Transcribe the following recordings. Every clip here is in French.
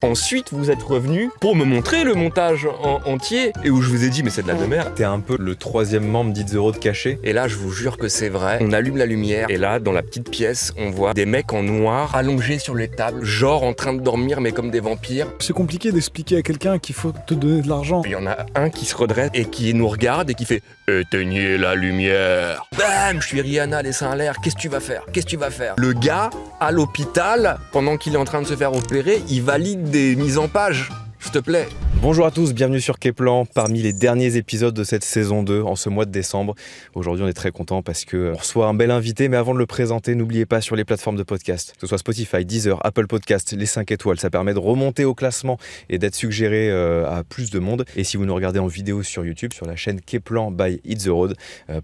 Ensuite, vous êtes revenu pour me montrer le montage entier et où je vous ai dit mais c'est de la demeure. T'es un peu le troisième membre d'Hit The Road caché. Et là, je vous jure que c'est vrai. On allume la lumière et là, dans la petite pièce, on voit des mecs en noir allongés sur les tables, genre en train de dormir mais comme des vampires. C'est compliqué d'expliquer à quelqu'un qu'il faut te donner de l'argent. Il y en a un qui se redresse et qui nous regarde et qui fait « Éteignez la lumière !» Bam, je suis Rihanna, les seins à l'air. Qu'est-ce que tu vas faire ? Qu'est-ce que tu vas faire ? Le gars, à l'hôpital, pendant qu'il est en train de se faire opérer, il valide des mises en page. S'il te plaît. Bonjour à tous, bienvenue sur Keplan, parmi les derniers épisodes de cette saison 2 en ce mois de décembre. Aujourd'hui on est très content parce qu'on reçoit un bel invité, mais avant de le présenter, n'oubliez pas sur les plateformes de podcast, que ce soit Spotify, Deezer, Apple Podcast, les 5 étoiles, ça permet de remonter au classement et d'être suggéré à plus de monde. Et si vous nous regardez en vidéo sur YouTube, sur la chaîne Keplan by Hit The Road,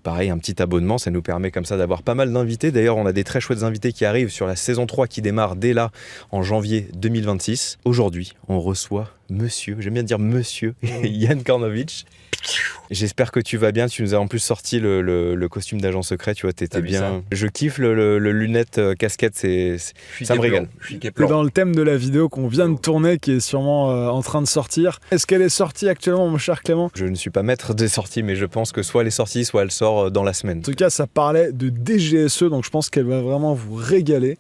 pareil, un petit abonnement, ça nous permet comme ça d'avoir pas mal d'invités. D'ailleurs on a des très chouettes invités qui arrivent sur la saison 3 qui démarre dès là, en janvier 2026. Aujourd'hui on reçoit Monsieur, j'aime bien dire Monsieur, Yann Kornovich. J'espère que tu vas bien. Tu nous as en plus sorti le costume d'agent secret. Tu vois, t'étais bien. Ça. Je kiffe le lunette casquette. Ça me régale. C'est dans le thème de la vidéo qu'on vient de tourner, qui est sûrement en train de sortir. Est-ce qu'elle est sortie actuellement, mon cher Clément ? Je ne suis pas maître des sorties, mais je pense que soit elle est sortie, soit elle sort dans la semaine. En tout cas, ça parlait de DGSE, donc je pense qu'elle va vraiment vous régaler.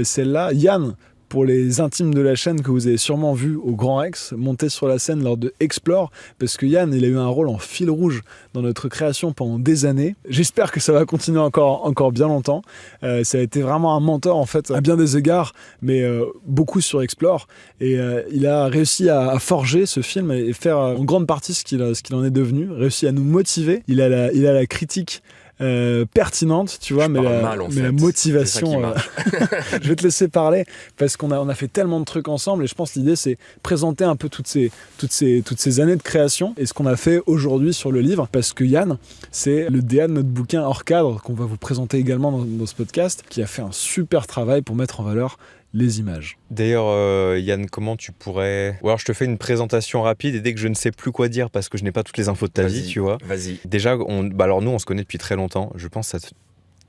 Celle-là, Yann. Pour les intimes de la chaîne que vous avez sûrement vu au Grand Rex, monter sur la scène lors de Explore, parce que Yann, il a eu un rôle en fil rouge dans notre création pendant des années. J'espère que ça va continuer encore bien longtemps. Ça a été vraiment un mentor, en fait, à bien des égards, mais beaucoup sur Explore. Et il a réussi à forger ce film et faire en grande partie ce qu'il en est devenu, réussi à nous motiver. Il a la critique pertinente, tu vois, mais la motivation, je vais te laisser parler parce qu'on a fait tellement de trucs ensemble et je pense que l'idée c'est présenter un peu toutes ces années de création et ce qu'on a fait aujourd'hui sur le livre, parce que Yann, c'est le DA de notre bouquin hors cadre qu'on va vous présenter également dans ce podcast, qui a fait un super travail pour mettre en valeur les images. D'ailleurs, Yann, comment tu pourrais... Ou alors je te fais une présentation rapide et dès que je ne sais plus quoi dire parce que je n'ai pas toutes les infos de ta vie, tu vois. Vas-y. Déjà, alors nous, on se connaît depuis très longtemps. Je pense que ça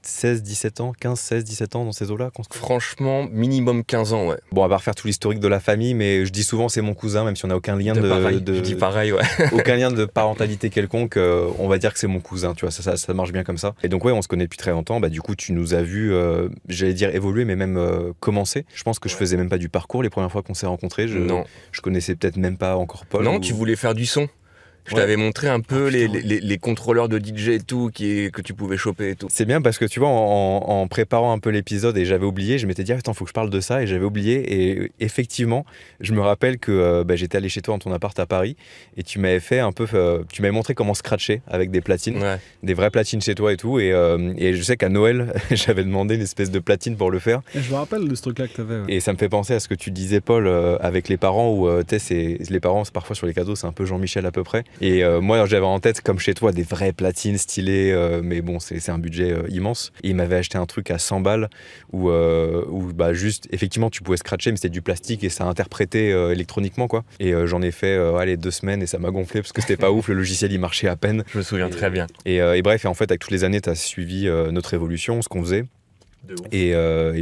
16-17 ans, 15-16-17 ans dans ces eaux-là. Franchement, minimum 15 ans, ouais. Bon, à part faire tout l'historique de la famille, mais je dis souvent c'est mon cousin, même si on n'a aucun lien Je dis pareil, ouais. aucun lien de parentalité quelconque, on va dire que c'est mon cousin, tu vois, ça marche bien comme ça. Et donc ouais, on se connaît depuis très longtemps, du coup tu nous as vu, j'allais dire évoluer, mais même commencer. Je pense que je faisais même pas du parcours les premières fois qu'on s'est rencontrés, Non. Je connaissais peut-être même pas encore Paul. Non, tu voulais faire du son. Je t'avais montré un peu les contrôleurs de DJ et tout que tu pouvais choper et tout. C'est bien parce que tu vois, en préparant un peu l'épisode et j'avais oublié, je m'étais dit attends, faut que je parle de ça et j'avais oublié. Et effectivement, je me rappelle que j'étais allé chez toi dans ton appart à Paris et tu m'avais fait un peu, tu m'avais montré comment scratcher avec des platines, des vraies platines chez toi et tout. Et je sais qu'à Noël, j'avais demandé une espèce de platine pour le faire. Et je me rappelle de ce truc-là que t'avais. Ouais. Et ça me fait penser à ce que tu disais, Paul, avec les parents où les parents, parfois sur les cadeaux, c'est un peu Jean-Michel à peu près. Et moi, j'avais en tête, comme chez toi, des vraies platines stylées, mais bon, c'est un budget immense. Et il m'avait acheté un truc à 100 balles où juste, effectivement, tu pouvais scratcher, mais c'était du plastique et ça interprétait électroniquement, quoi. Et j'en ai fait 2 semaines et ça m'a gonflé parce que c'était pas ouf, le logiciel, il marchait à peine. Je me souviens très bien. Et bref, et en fait, avec toutes les années, tu as suivi notre évolution, ce qu'on faisait. Et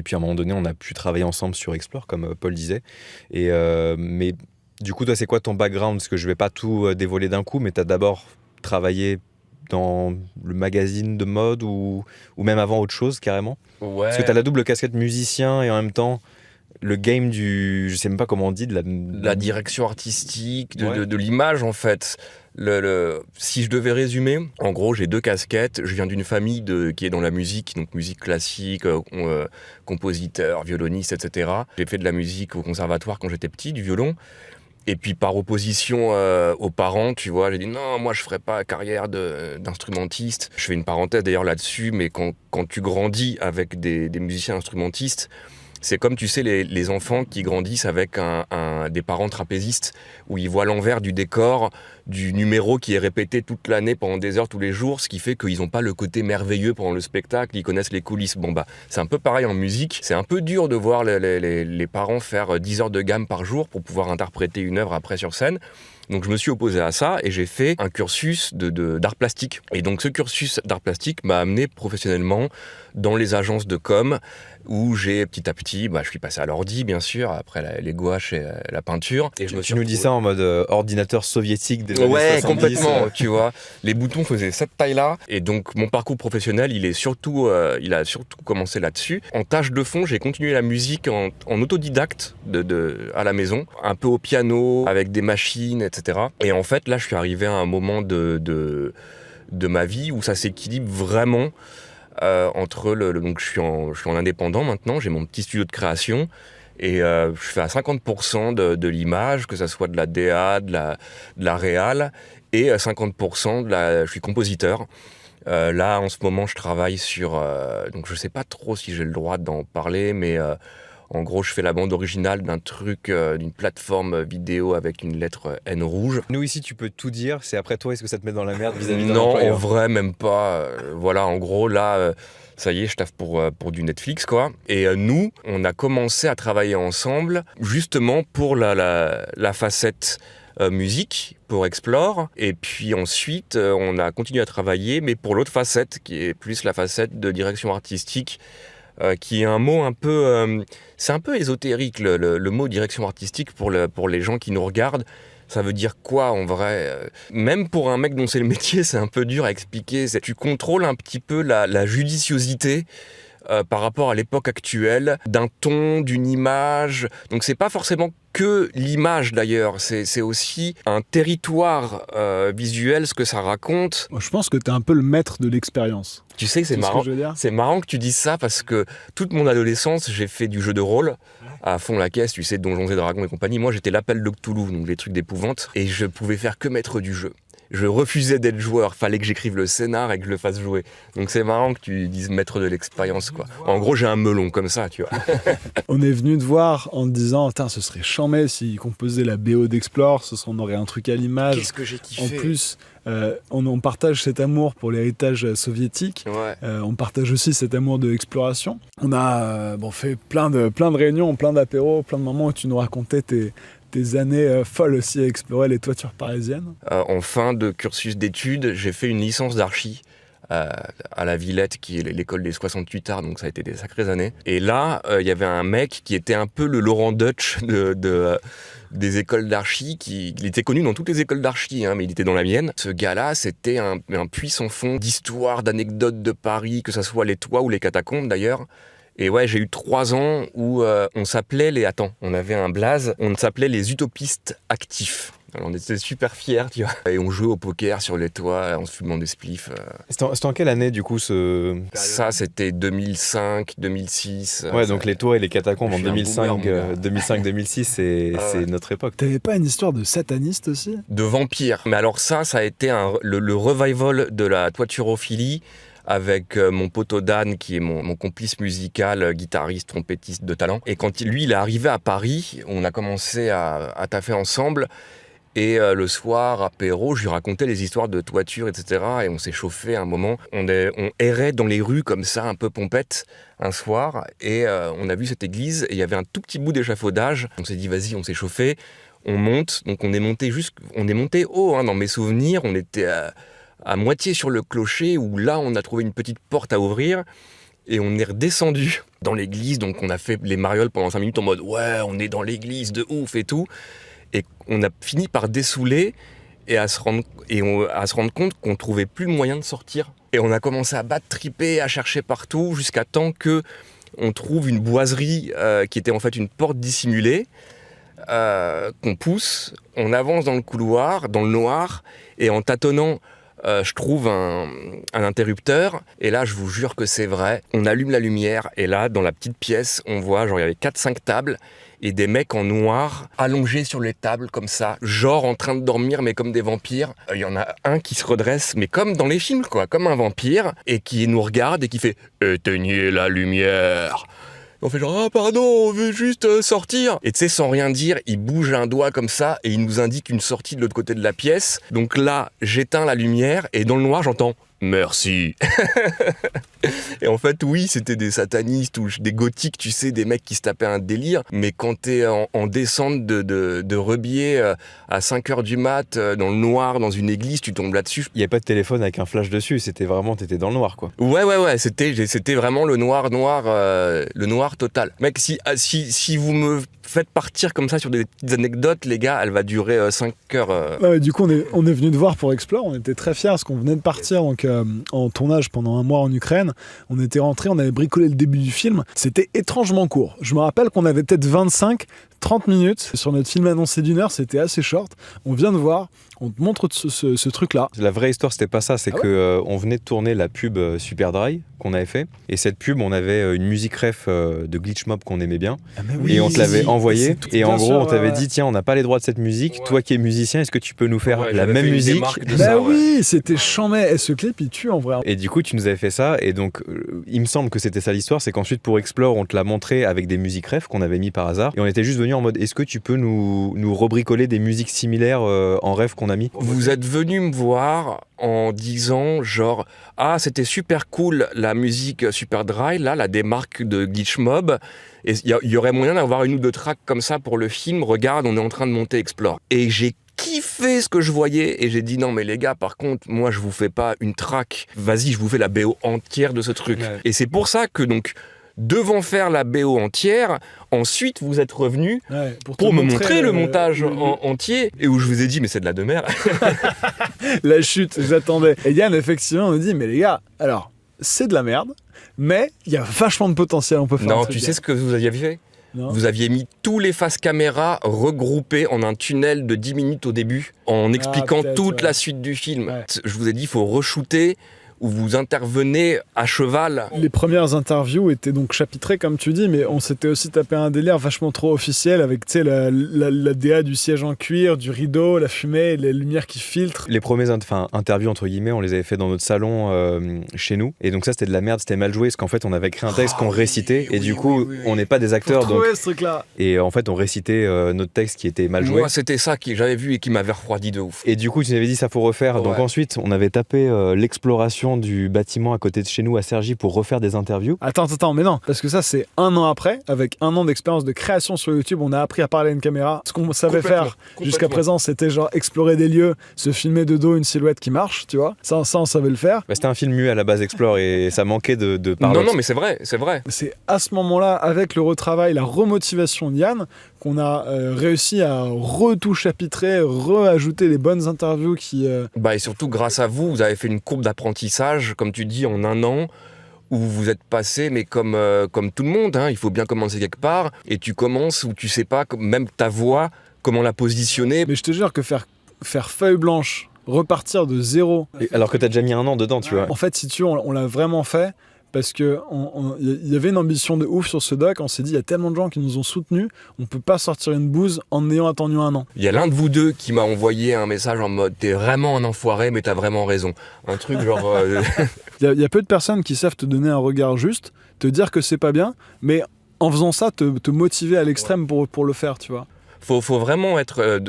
puis à un moment donné, on a pu travailler ensemble sur Explore, comme Paul disait. Mais du coup, toi, c'est quoi ton background ? Parce que je vais pas tout dévoiler d'un coup, mais tu as d'abord travaillé dans le magazine de mode ou même avant autre chose, carrément ? Ouais. Parce que tu as la double casquette musicien et en même temps le game je sais même pas comment on dit, de la direction artistique, de l'image en fait. Si je devais résumer, en gros, j'ai 2 casquettes. Je viens d'une famille qui est dans la musique, donc musique classique, compositeur, violoniste, etc. J'ai fait de la musique au conservatoire quand j'étais petit, du violon. Et puis par opposition aux parents, tu vois, j'ai dit non, moi je ferai pas carrière d'instrumentiste. Je fais une parenthèse d'ailleurs là-dessus, mais quand tu grandis avec des musiciens instrumentistes, c'est comme, tu sais, les enfants qui grandissent avec des parents trapézistes, où ils voient l'envers du décor, du numéro qui est répété toute l'année pendant des heures tous les jours, ce qui fait qu'ils n'ont pas le côté merveilleux pendant le spectacle, ils connaissent les coulisses. C'est un peu pareil en musique. C'est un peu dur de voir les parents faire 10 heures de gamme par jour pour pouvoir interpréter une œuvre après sur scène. Donc je me suis opposé à ça et j'ai fait un cursus d'art plastique. Et donc ce cursus d'art plastique m'a amené professionnellement dans les agences de com, où j'ai petit à petit, je suis passé à l'ordi bien sûr, après les gouaches et la peinture. Et tu nous dis ça en mode ordinateur soviétique des années 70. Complètement, tu vois. Les boutons faisaient cette taille-là, et donc mon parcours professionnel, il a surtout commencé là-dessus. En tâche de fond, j'ai continué la musique en autodidacte à la maison, un peu au piano, avec des machines, etc. Et en fait, là, je suis arrivé à un moment de ma vie où ça s'équilibre vraiment entre donc je suis en indépendant maintenant, j'ai mon petit studio de création. Et je fais à 50% de l'image, que ça soit de la DA, de la réal, et 50% je suis compositeur. Là, en ce moment, je travaille sur... donc, je sais pas trop si j'ai le droit d'en parler, mais en gros, je fais la bande originale d'un truc, d'une plateforme vidéo avec une lettre N rouge. Nous, ici, tu peux tout dire. C'est après toi, est-ce que ça te met dans la merde vis-à-vis d'un Non, employeur ? en vrai, même pas. Voilà, en gros, là... ça y est, je taffe pour du Netflix, quoi. Et nous, on a commencé à travailler ensemble, justement pour la facette musique, pour Explore. Et puis ensuite, on a continué à travailler, mais pour l'autre facette, qui est plus la facette de direction artistique, qui est un mot un peu... c'est un peu ésotérique, le mot direction artistique, pour les gens qui nous regardent. Ça veut dire quoi en vrai ? Même pour un mec dont c'est le métier, c'est un peu dur à expliquer. Tu contrôles un petit peu la judiciosité par rapport à l'époque actuelle, d'un ton, d'une image. Donc c'est pas forcément que l'image d'ailleurs, c'est aussi un territoire visuel, ce que ça raconte. Moi, je pense que t'es un peu le maître de l'expérience. Tu sais que c'est marrant. C'est marrant que tu dises ça parce que toute mon adolescence, j'ai fait du jeu de rôle à fond la caisse, tu sais, Donjons et Dragons et compagnie. Moi, j'étais l'appel de Cthulhu, donc les trucs d'épouvante, et je pouvais faire que maître du jeu. Je refusais d'être joueur, fallait que j'écrive le scénar et que je le fasse jouer. Donc c'est marrant que tu dises maître de l'expérience, quoi. En gros, j'ai un melon comme ça, tu vois. On est venu te voir en te disant, ce serait chambé s'il composait la BO d'Explore, on aurait un truc à l'image. Qu'est-ce que j'ai kiffé. En plus, on partage cet amour pour l'héritage soviétique. Ouais. On partage aussi cet amour de l'exploration. On a fait plein de réunions, plein d'apéros, plein de moments où tu nous racontais tes années folles aussi à explorer les toitures parisiennes. En fin de cursus d'études, j'ai fait une licence d'archi à la Villette, qui est l'école des 68 arts, donc ça a été des sacrées années. Et là, il y avait un mec qui était un peu le Laurent Deutsch des écoles d'archi, il était connu dans toutes les écoles d'archi, mais il était dans la mienne. Ce gars-là, c'était un puits sans fond d'histoires, d'anecdotes de Paris, que ça soit les toits ou les catacombes d'ailleurs. Et ouais, j'ai eu 3 ans où on s'appelait on avait un blaze, on s'appelait les utopistes actifs. Alors on était super fiers, tu vois. Et on jouait au poker sur les toits en se fumant des spliffs. C'était en quelle année, du coup, Ça, c'était 2005, 2006. Ouais, donc les toits et les catacombes en 2005-2006, c'est notre époque. T'avais pas une histoire de sataniste aussi ? De vampire. Mais alors ça a été le revival de la toiturophilie, avec mon poteau Dan, qui est mon complice musical, guitariste, trompettiste de talent. Et quand il est arrivé à Paris, on a commencé à taffer ensemble. Et le soir, apéro, je lui racontais les histoires de toiture, etc. Et on s'est chauffé à un moment. On errait dans les rues comme ça, un peu pompette, un soir. Et on a vu cette église, et il y avait un tout petit bout d'échafaudage. On s'est dit, vas-y, on s'est chauffé, on monte. Donc on est monté haut, dans mes souvenirs. On était à moitié sur le clocher, où là, on a trouvé une petite porte à ouvrir. Et on est redescendu dans l'église. Donc on a fait les marioles pendant 5 minutes en mode, ouais, on est dans l'église de ouf et tout. Et on a fini par dessouler et à se rendre compte qu'on trouvait plus le moyen de sortir. Et on a commencé à triper, à chercher partout, jusqu'à temps que on trouve une boiserie qui était en fait une porte dissimulée, qu'on pousse, on avance dans le couloir, dans le noir, et en tâtonnant, je trouve un interrupteur, et là je vous jure que c'est vrai, on allume la lumière, et là dans la petite pièce, on voit il y avait 4-5 tables, et des mecs en noir allongés sur les tables comme ça, genre en train de dormir mais comme des vampires. Il y en a un qui se redresse mais comme dans les films quoi, comme un vampire, et qui nous regarde et qui fait « Éteignez la lumière !» On fait genre « Ah pardon, on veut juste sortir !» Et tu sais, sans rien dire, il bouge un doigt comme ça et il nous indique une sortie de l'autre côté de la pièce. Donc là, j'éteins la lumière et dans le noir, j'entends Merci. Et en fait, oui, c'était des satanistes ou des gothiques, tu sais, des mecs qui se tapaient un délire. Mais quand t'es en descente de Rebier à 5h du mat, dans le noir, dans une église, tu tombes là-dessus. Il n'y avait pas de téléphone avec un flash dessus, c'était vraiment, t'étais dans le noir, quoi. Ouais, c'était vraiment le noir total. Mec, si vous me faites partir comme ça sur des petites anecdotes, les gars, elle va durer 5 heures. Du coup, on est venu te voir pour Explore. On était très fiers parce qu'on venait de partir donc, en tournage pendant un mois en Ukraine. On était rentrés, on avait bricolé le début du film. C'était étrangement court. Je me rappelle qu'on avait peut-être 25-30 minutes sur notre film annoncé d'1 heure. C'était assez short. On vient de voir. On te montre ce truc-là. La vraie histoire, c'était pas ça. C'est que on venait de tourner la pub Super Dry qu'on avait fait. Et cette pub, on avait une musique ref de Glitch Mob qu'on aimait bien. Et on te l'avait envoyée. Et en gros, on t'avait dit, tiens, on n'a pas les droits de cette musique. Toi qui es musicien, est-ce que tu peux nous faire la même musique? Oui, c'était chambé. Et ce clip, il tue en vrai. Et du coup, tu nous avais fait ça. Et donc, il me semble que c'était ça l'histoire. C'est qu'ensuite, pour Explore, on te l'a montré avec des musiques ref qu'on avait mis par hasard. Et on était juste venu en mode, est-ce que tu peux nous rebricoler des musiques similaires en ref qu'on a mis? Vous êtes venu me voir en disant genre c'était super cool la musique Super Dry, là la démarque de Glitch Mob, et il y aurait moyen d'avoir une ou deux tracks comme ça pour le film, regarde on est en train de monter Explore. Et j'ai kiffé ce que je voyais et j'ai dit non mais les gars, par contre moi je vous fais pas une track, vas-y je vous fais la BO entière de ce truc. Ouais. Et c'est pour ça que donc devant faire la BO entière, ensuite vous êtes revenu pour me montrer le montage entier, et où je vous ai dit mais c'est de la demeure. La chute, j'attendais. Et Yann effectivement me dit mais les gars, alors c'est de la merde, mais il y a vachement de potentiel, on peut faire. Non, tu sais ce que vous aviez fait ? Non. Vous aviez mis tous les faces caméra regroupés en un tunnel de 10 minutes au début, en expliquant toute la suite du film. Ouais. Je vous ai dit il faut re-shooter, où vous intervenez à cheval. Les premières interviews étaient donc chapitrées, comme tu dis, mais on s'était aussi tapé un délire vachement trop officiel avec la DA du siège en cuir, du rideau, la fumée, les lumières qui filtrent. Les premières interviews, entre guillemets, on les avait fait dans notre salon chez nous. Et donc ça, c'était de la merde, c'était mal joué, parce qu'en fait, on avait écrit un texte qu'on récitait, et du coup, on n'est pas des acteurs. Donc... ce truc-là. Et en fait, on récitait notre texte qui était mal joué. Moi, c'était ça que j'avais vu et qui m'avait refroidi de ouf. Et du coup, tu m'avais dit, ça faut refaire. Ouais. Donc ensuite, on avait tapé l'exploration du bâtiment à côté de chez nous à Cergy pour refaire des interviews. Attends, mais non, parce que ça c'est 1 an après, avec 1 an d'expérience de création sur YouTube, on a appris à parler à une caméra. Ce qu'on savait faire jusqu'à présent, c'était genre explorer des lieux, se filmer de dos une silhouette qui marche, tu vois. Ça on savait le faire. Bah, c'était un film muet à la base, Explore, et ça manquait de parler. Non, mais c'est vrai. C'est à ce moment-là, avec le retravail, la remotivation de Yann, qu'on a réussi à tout chapitrer, ajouter les bonnes interviews qui... et surtout grâce à vous, vous avez fait une courbe d'apprentissage, comme tu dis, en 1 an, où vous êtes passé, mais comme tout le monde, hein, il faut bien commencer quelque part, et tu commences où tu sais pas, même ta voix, comment la positionner. Mais je te jure que faire feuille blanche, repartir de zéro... Alors que t'as déjà mis 1 an dedans, tu vois. En fait, si tu veux, on l'a vraiment fait, parce qu'il y avait une ambition de ouf sur ce doc. On s'est dit, il y a tellement de gens qui nous ont soutenus, on peut pas sortir une bouse en ayant attendu 1 an. Il y a l'un de vous deux qui m'a envoyé un message en mode, t'es vraiment un enfoiré, mais t'as vraiment raison. Un truc genre... Il y a peu de personnes qui savent te donner un regard juste, te dire que c'est pas bien, mais en faisant ça, te motiver à l'extrême pour le faire, tu vois. Faut vraiment être...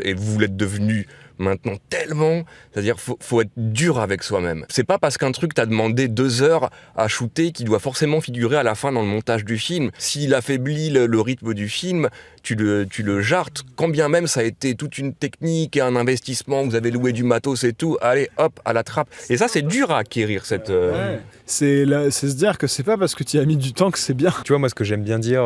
et vous l'êtes devenu... maintenant tellement, c'est-à-dire faut être dur avec soi-même. C'est pas parce qu'un truc t'a demandé 2 heures à shooter qu'il doit forcément figurer à la fin dans le montage du film. S'il affaiblit le rythme du film, tu le jartes, quand bien même ça a été toute une technique et un investissement, vous avez loué du matos et tout, allez hop, à la trappe. Et ça c'est dur à acquérir cette... Ouais. C'est se dire que c'est pas parce que tu as mis du temps que c'est bien. Tu vois, moi ce que j'aime bien dire,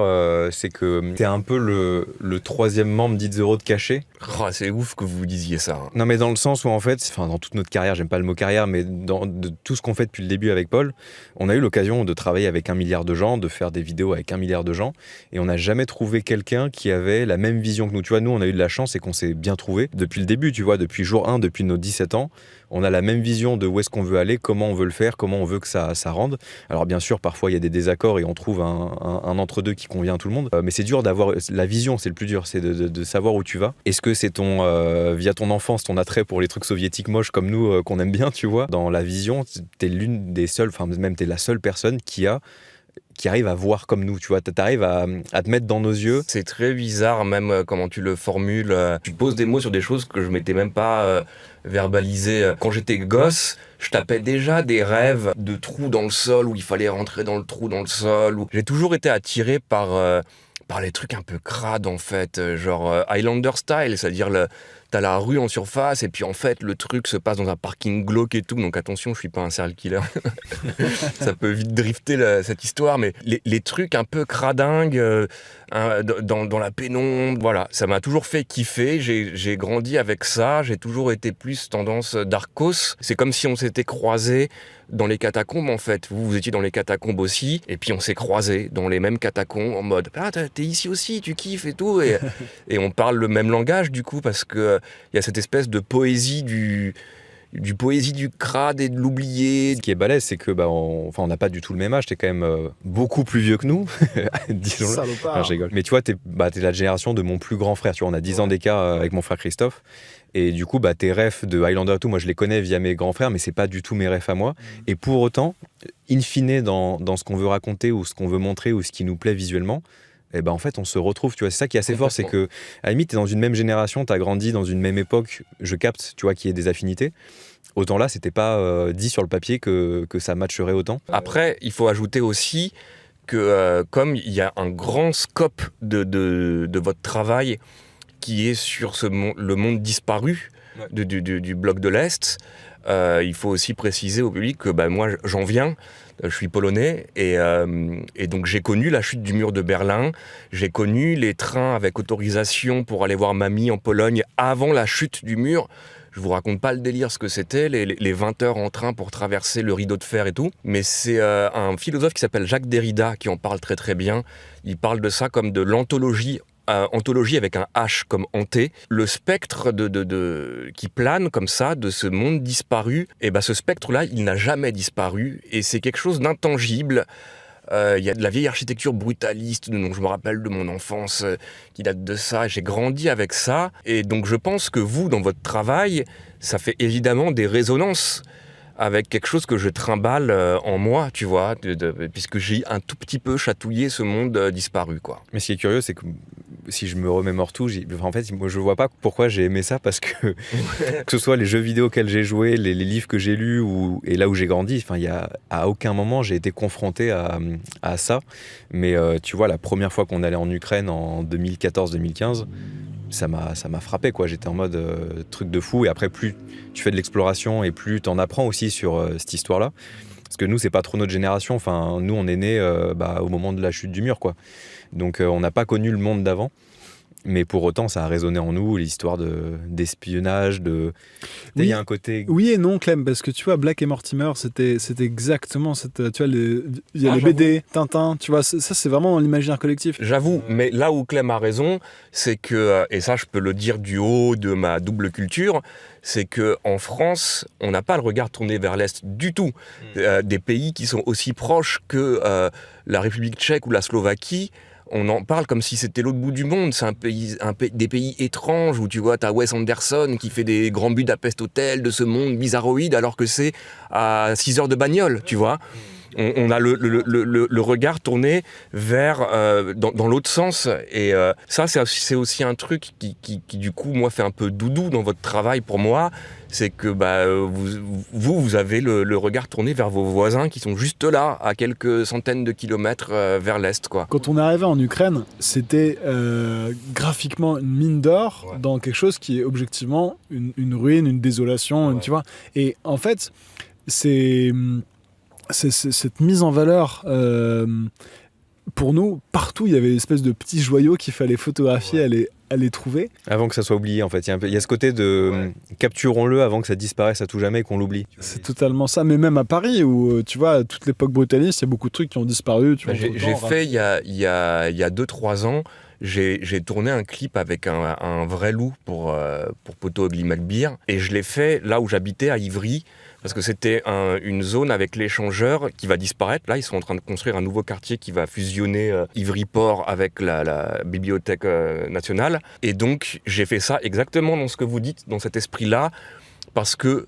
c'est que t'es un peu le 3e membre d'It's de Caché. Oh, c'est ouf que vous disiez ça. Non mais dans le sens où en fait, dans toute notre carrière, j'aime pas le mot carrière, mais de tout ce qu'on fait depuis le début avec Paul, on a eu l'occasion de travailler avec 1 milliard de gens, de faire des vidéos avec 1 milliard de gens, et on n'a jamais trouvé quelqu'un qui avait la même vision que nous. Tu vois, nous on a eu de la chance et qu'on s'est bien trouvé depuis le début, tu vois, depuis jour 1, depuis nos 17 ans, on a la même vision de où est-ce qu'on veut aller, comment on veut le faire, comment on veut que ça rende. Alors bien sûr, parfois il y a des désaccords et on trouve un entre-deux qui convient à tout le monde, mais c'est dur d'avoir la vision, c'est le plus dur, c'est de savoir où tu vas. Est-ce que c'est via ton enfance, ton attrait pour les trucs soviétiques moches comme nous qu'on aime bien, tu vois. Dans la vision, t'es l'une des seules, enfin même t'es la seule personne qui a qui arrivent à voir comme nous, tu vois, t'arrives à te mettre dans nos yeux. C'est très bizarre, même comment tu le formules. Tu poses des mots sur des choses que je m'étais même pas verbalisées. Quand j'étais gosse, je tapais déjà des rêves de trous dans le sol où il fallait rentrer dans le trou dans le sol. J'ai toujours été attiré par les trucs un peu crades, en fait, genre Highlander style, c'est-à-dire t'as la rue en surface et puis en fait le truc se passe dans un parking glauque et tout, donc attention, je suis pas un serial killer. Ça peut vite drifter cette histoire, mais les trucs un peu cradingues dans la pénombre, voilà, ça m'a toujours fait kiffer. J'ai grandi avec ça, j'ai toujours été plus tendance Darkos. C'est comme si on s'était croisés dans les catacombes, en fait. Vous étiez dans les catacombes aussi, et puis on s'est croisés dans les mêmes catacombes en mode « Ah, t'es ici aussi, tu kiffes et tout », et on parle le même langage du coup, parce que il y a cette espèce de poésie du poésie du crade et de l'oublié. Ce qui est balèze, c'est que on n'a pas du tout le même âge, t'es quand même beaucoup plus vieux que nous, disons-le. Salopard. Non, je rigole. Mais tu vois, t'es la génération de mon plus grand frère, tu vois, on a 10 ans d'écart avec mon frère Christophe, et du coup, tes refs de Highlander et tout, moi je les connais via mes grands frères, mais c'est pas du tout mes refs à moi. Et pour autant, in fine, dans ce qu'on veut raconter, ou ce qu'on veut montrer, ou ce qui nous plaît visuellement, et en fait on se retrouve, tu vois, c'est ça qui est assez fort, c'est que à la limite t'es dans une même génération, t'as grandi dans une même époque, je capte, tu vois, qu'il y ait des affinités. Autant là c'était pas dit sur le papier que ça matcherait autant. Après il faut ajouter aussi que comme il y a un grand scope de votre travail qui est sur le monde disparu du bloc de l'Est, il faut aussi préciser au public que moi j'en viens. Je suis polonais et donc j'ai connu la chute du mur de Berlin, j'ai connu les trains avec autorisation pour aller voir mamie en Pologne avant la chute du mur. Je vous raconte pas le délire ce que c'était, les 20 heures en train pour traverser le rideau de fer et tout. Mais c'est un philosophe qui s'appelle Jacques Derrida qui en parle très très bien. Il parle de ça comme de l'anthologie. Anthologie avec un H comme hanté, le spectre qui plane comme ça de ce monde disparu, et ce spectre-là, il n'a jamais disparu, et c'est quelque chose d'intangible. Il y a de la vieille architecture brutaliste dont je me rappelle de mon enfance qui date de ça, j'ai grandi avec ça, et donc je pense que vous, dans votre travail, ça fait évidemment des résonances avec quelque chose que je trimballe en moi, tu vois, puisque j'ai un tout petit peu chatouillé ce monde disparu, quoi. Mais ce qui est curieux, c'est que si je me remémore tout, en fait, moi, je vois pas pourquoi j'ai aimé ça, parce que que ce soit les jeux vidéo auxquels j'ai joué, les livres que j'ai lus, et là où j'ai grandi, à aucun moment j'ai été confronté à ça. Mais tu vois, la première fois qu'on allait en Ukraine en 2014-2015, ça m'a frappé, quoi. J'étais en mode truc de fou, et après plus tu fais de l'exploration et plus t'en apprends aussi sur cette histoire-là, parce que nous c'est pas trop notre génération, nous on est nés au moment de la chute du mur, quoi. Donc on n'a pas connu le monde d'avant, mais pour autant ça a résonné en nous, les histoires d'espionnage, il y a un côté... Oui et non, Clem, parce que tu vois, Black et Mortimer, c'était exactement tu vois, il y a les BD, Tintin, tu vois, ça c'est vraiment dans l'imaginaire collectif. J'avoue, mais là où Clem a raison, c'est que, et ça je peux le dire du haut de ma double culture, c'est qu'en France, on n'a pas le regard tourné vers l'Est du tout. Des pays qui sont aussi proches que la République tchèque ou la Slovaquie, on en parle comme si c'était l'autre bout du monde. C'est des pays étranges où tu vois, t'as Wes Anderson qui fait des grands Budapest Hotel de ce monde bizarroïde alors que c'est à 6 heures de bagnole, tu vois. On a le regard tourné vers dans l'autre sens, et ça c'est aussi un truc qui du coup moi fait un peu doudou dans votre travail pour moi, c'est que vous avez le regard tourné vers vos voisins qui sont juste là à quelques centaines de kilomètres vers l'est, quoi. Quand on est arrivé en Ukraine, c'était graphiquement une mine d'or, dans quelque chose qui est objectivement une ruine, une désolation, tu vois. Et en fait, c'est cette mise en valeur, pour nous, partout, il y avait une espèce de petits joyaux qu'il fallait photographier, aller trouver. Avant que ça soit oublié, en fait. Il y a ce côté de capturons-le avant que ça disparaisse à tout jamais et qu'on l'oublie. C'est totalement ça. Mais même à Paris, où tu vois, toute l'époque brutaliste, il y a beaucoup de trucs qui ont disparu. J'ai fait, il y a 2-3 ans, j'ai tourné un clip avec un vrai loup pour Poto Ugly McBeer, et je l'ai fait là où j'habitais, à Ivry, parce que c'était une zone avec l'échangeur qui va disparaître. Là, ils sont en train de construire un nouveau quartier qui va fusionner Ivry-Port avec la Bibliothèque nationale. Et donc, j'ai fait ça exactement dans ce que vous dites, dans cet esprit-là, parce que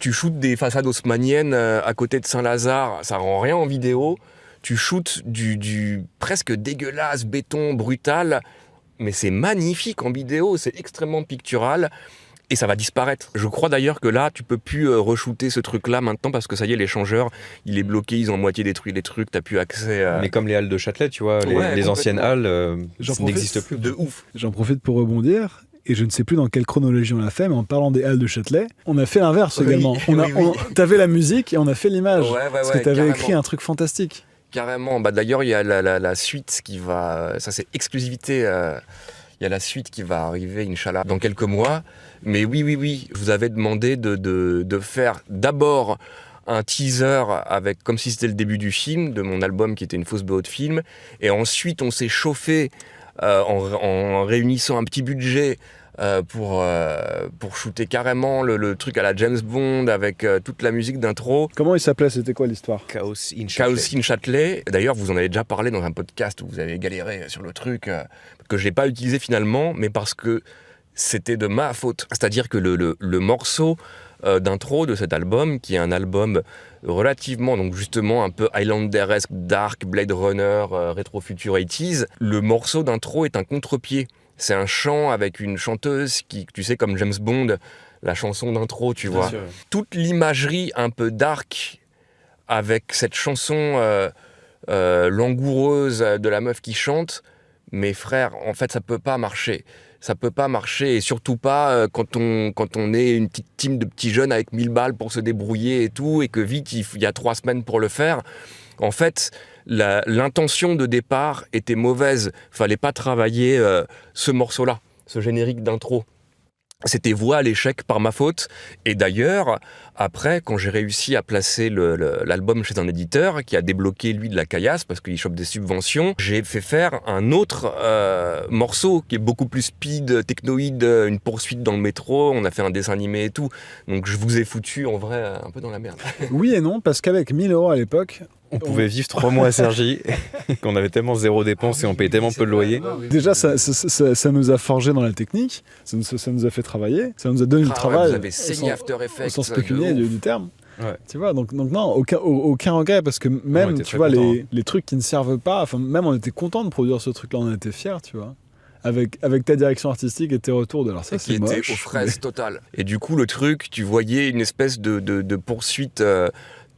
tu shootes des façades haussmanniennes à côté de Saint-Lazare, ça rend rien en vidéo. tu shootes du presque dégueulasse, béton, brutal, mais c'est magnifique en vidéo, c'est extrêmement pictural. Et ça va disparaître. Je crois d'ailleurs que là, tu peux plus re-shooter ce truc-là maintenant parce que ça y est, l'échangeur, il est bloqué, ils ont moitié détruit les trucs, t'as plus accès à... Mais comme les halles de Châtelet, tu vois, les anciennes halles, ça n'existe plus. De ouf. J'en profite pour rebondir. Et je ne sais plus dans quelle chronologie on l'a fait, mais en parlant des halles de Châtelet, on a fait l'inverse également. T'avais la musique et on a fait l'image. Parce que t'avais écrit un truc fantastique. Carrément. D'ailleurs, il y a la suite qui va... Ça, c'est exclusivité. Il y a la suite qui va arriver, Inch'Allah, dans quelques mois. Mais oui. Je vous avais demandé de faire d'abord un teaser avec, comme si c'était le début du film, de mon album qui était une fausse BO de film. Et ensuite, on s'est chauffé en réunissant un petit budget pour shooter carrément le truc à la James Bond avec toute la musique d'intro. Comment il s'appelait? C'était quoi l'histoire? Chaos in Châtelet. D'ailleurs, vous en avez déjà parlé dans un podcast où vous avez galéré sur le truc que je n'ai pas utilisé finalement, mais parce que c'était de ma faute. C'est-à-dire que le morceau d'intro de cet album, qui est un album relativement, donc justement un peu Highlanderesque, dark, Blade Runner, rétro-future 80s, le morceau d'intro est un contre-pied. C'est un chant avec une chanteuse qui, tu sais, comme James Bond, la chanson d'intro, tu vois. Toute l'imagerie un peu dark avec cette chanson langoureuse de la meuf qui chante, mes frères, en fait, ça peut pas marcher. Ça peut pas marcher, et surtout pas quand on est une petite team de petits jeunes avec 1000 balles pour se débrouiller et tout, et que vite, il y a 3 semaines pour le faire. En fait, l'intention de départ était mauvaise. Fallait pas travailler ce morceau-là, ce générique d'intro. C'était voué à l'échec par ma faute. Et d'ailleurs, après, quand j'ai réussi à placer l'album chez un éditeur qui a débloqué, lui, de la caillasse parce qu'il chope des subventions, j'ai fait faire un autre morceau qui est beaucoup plus speed, technoïde, une poursuite dans le métro. On a fait un dessin animé et tout. Donc je vous ai foutu, en vrai, un peu dans la merde. Oui et non, parce qu'avec 1000 € à l'époque... On pouvait vivre 3 mois à Cergy, qu'on avait tellement zéro dépense et on payait tellement peu de loyer. Déjà, ça nous a forgé dans la technique, ça nous a fait travailler, ça nous a donné le travail. Vous avez saigné After Effects. Au sens pécuniaire du terme. Ouais. Tu vois, donc non, aucun regret, parce que même, tu vois, les trucs qui ne servent pas, enfin, même on était content de produire ce truc-là, on était fiers, tu vois. Avec ta direction artistique et tes retours. Alors ça, c'est moche. Qui était aux fraises totales. Et du coup, le truc, tu voyais une espèce de poursuite...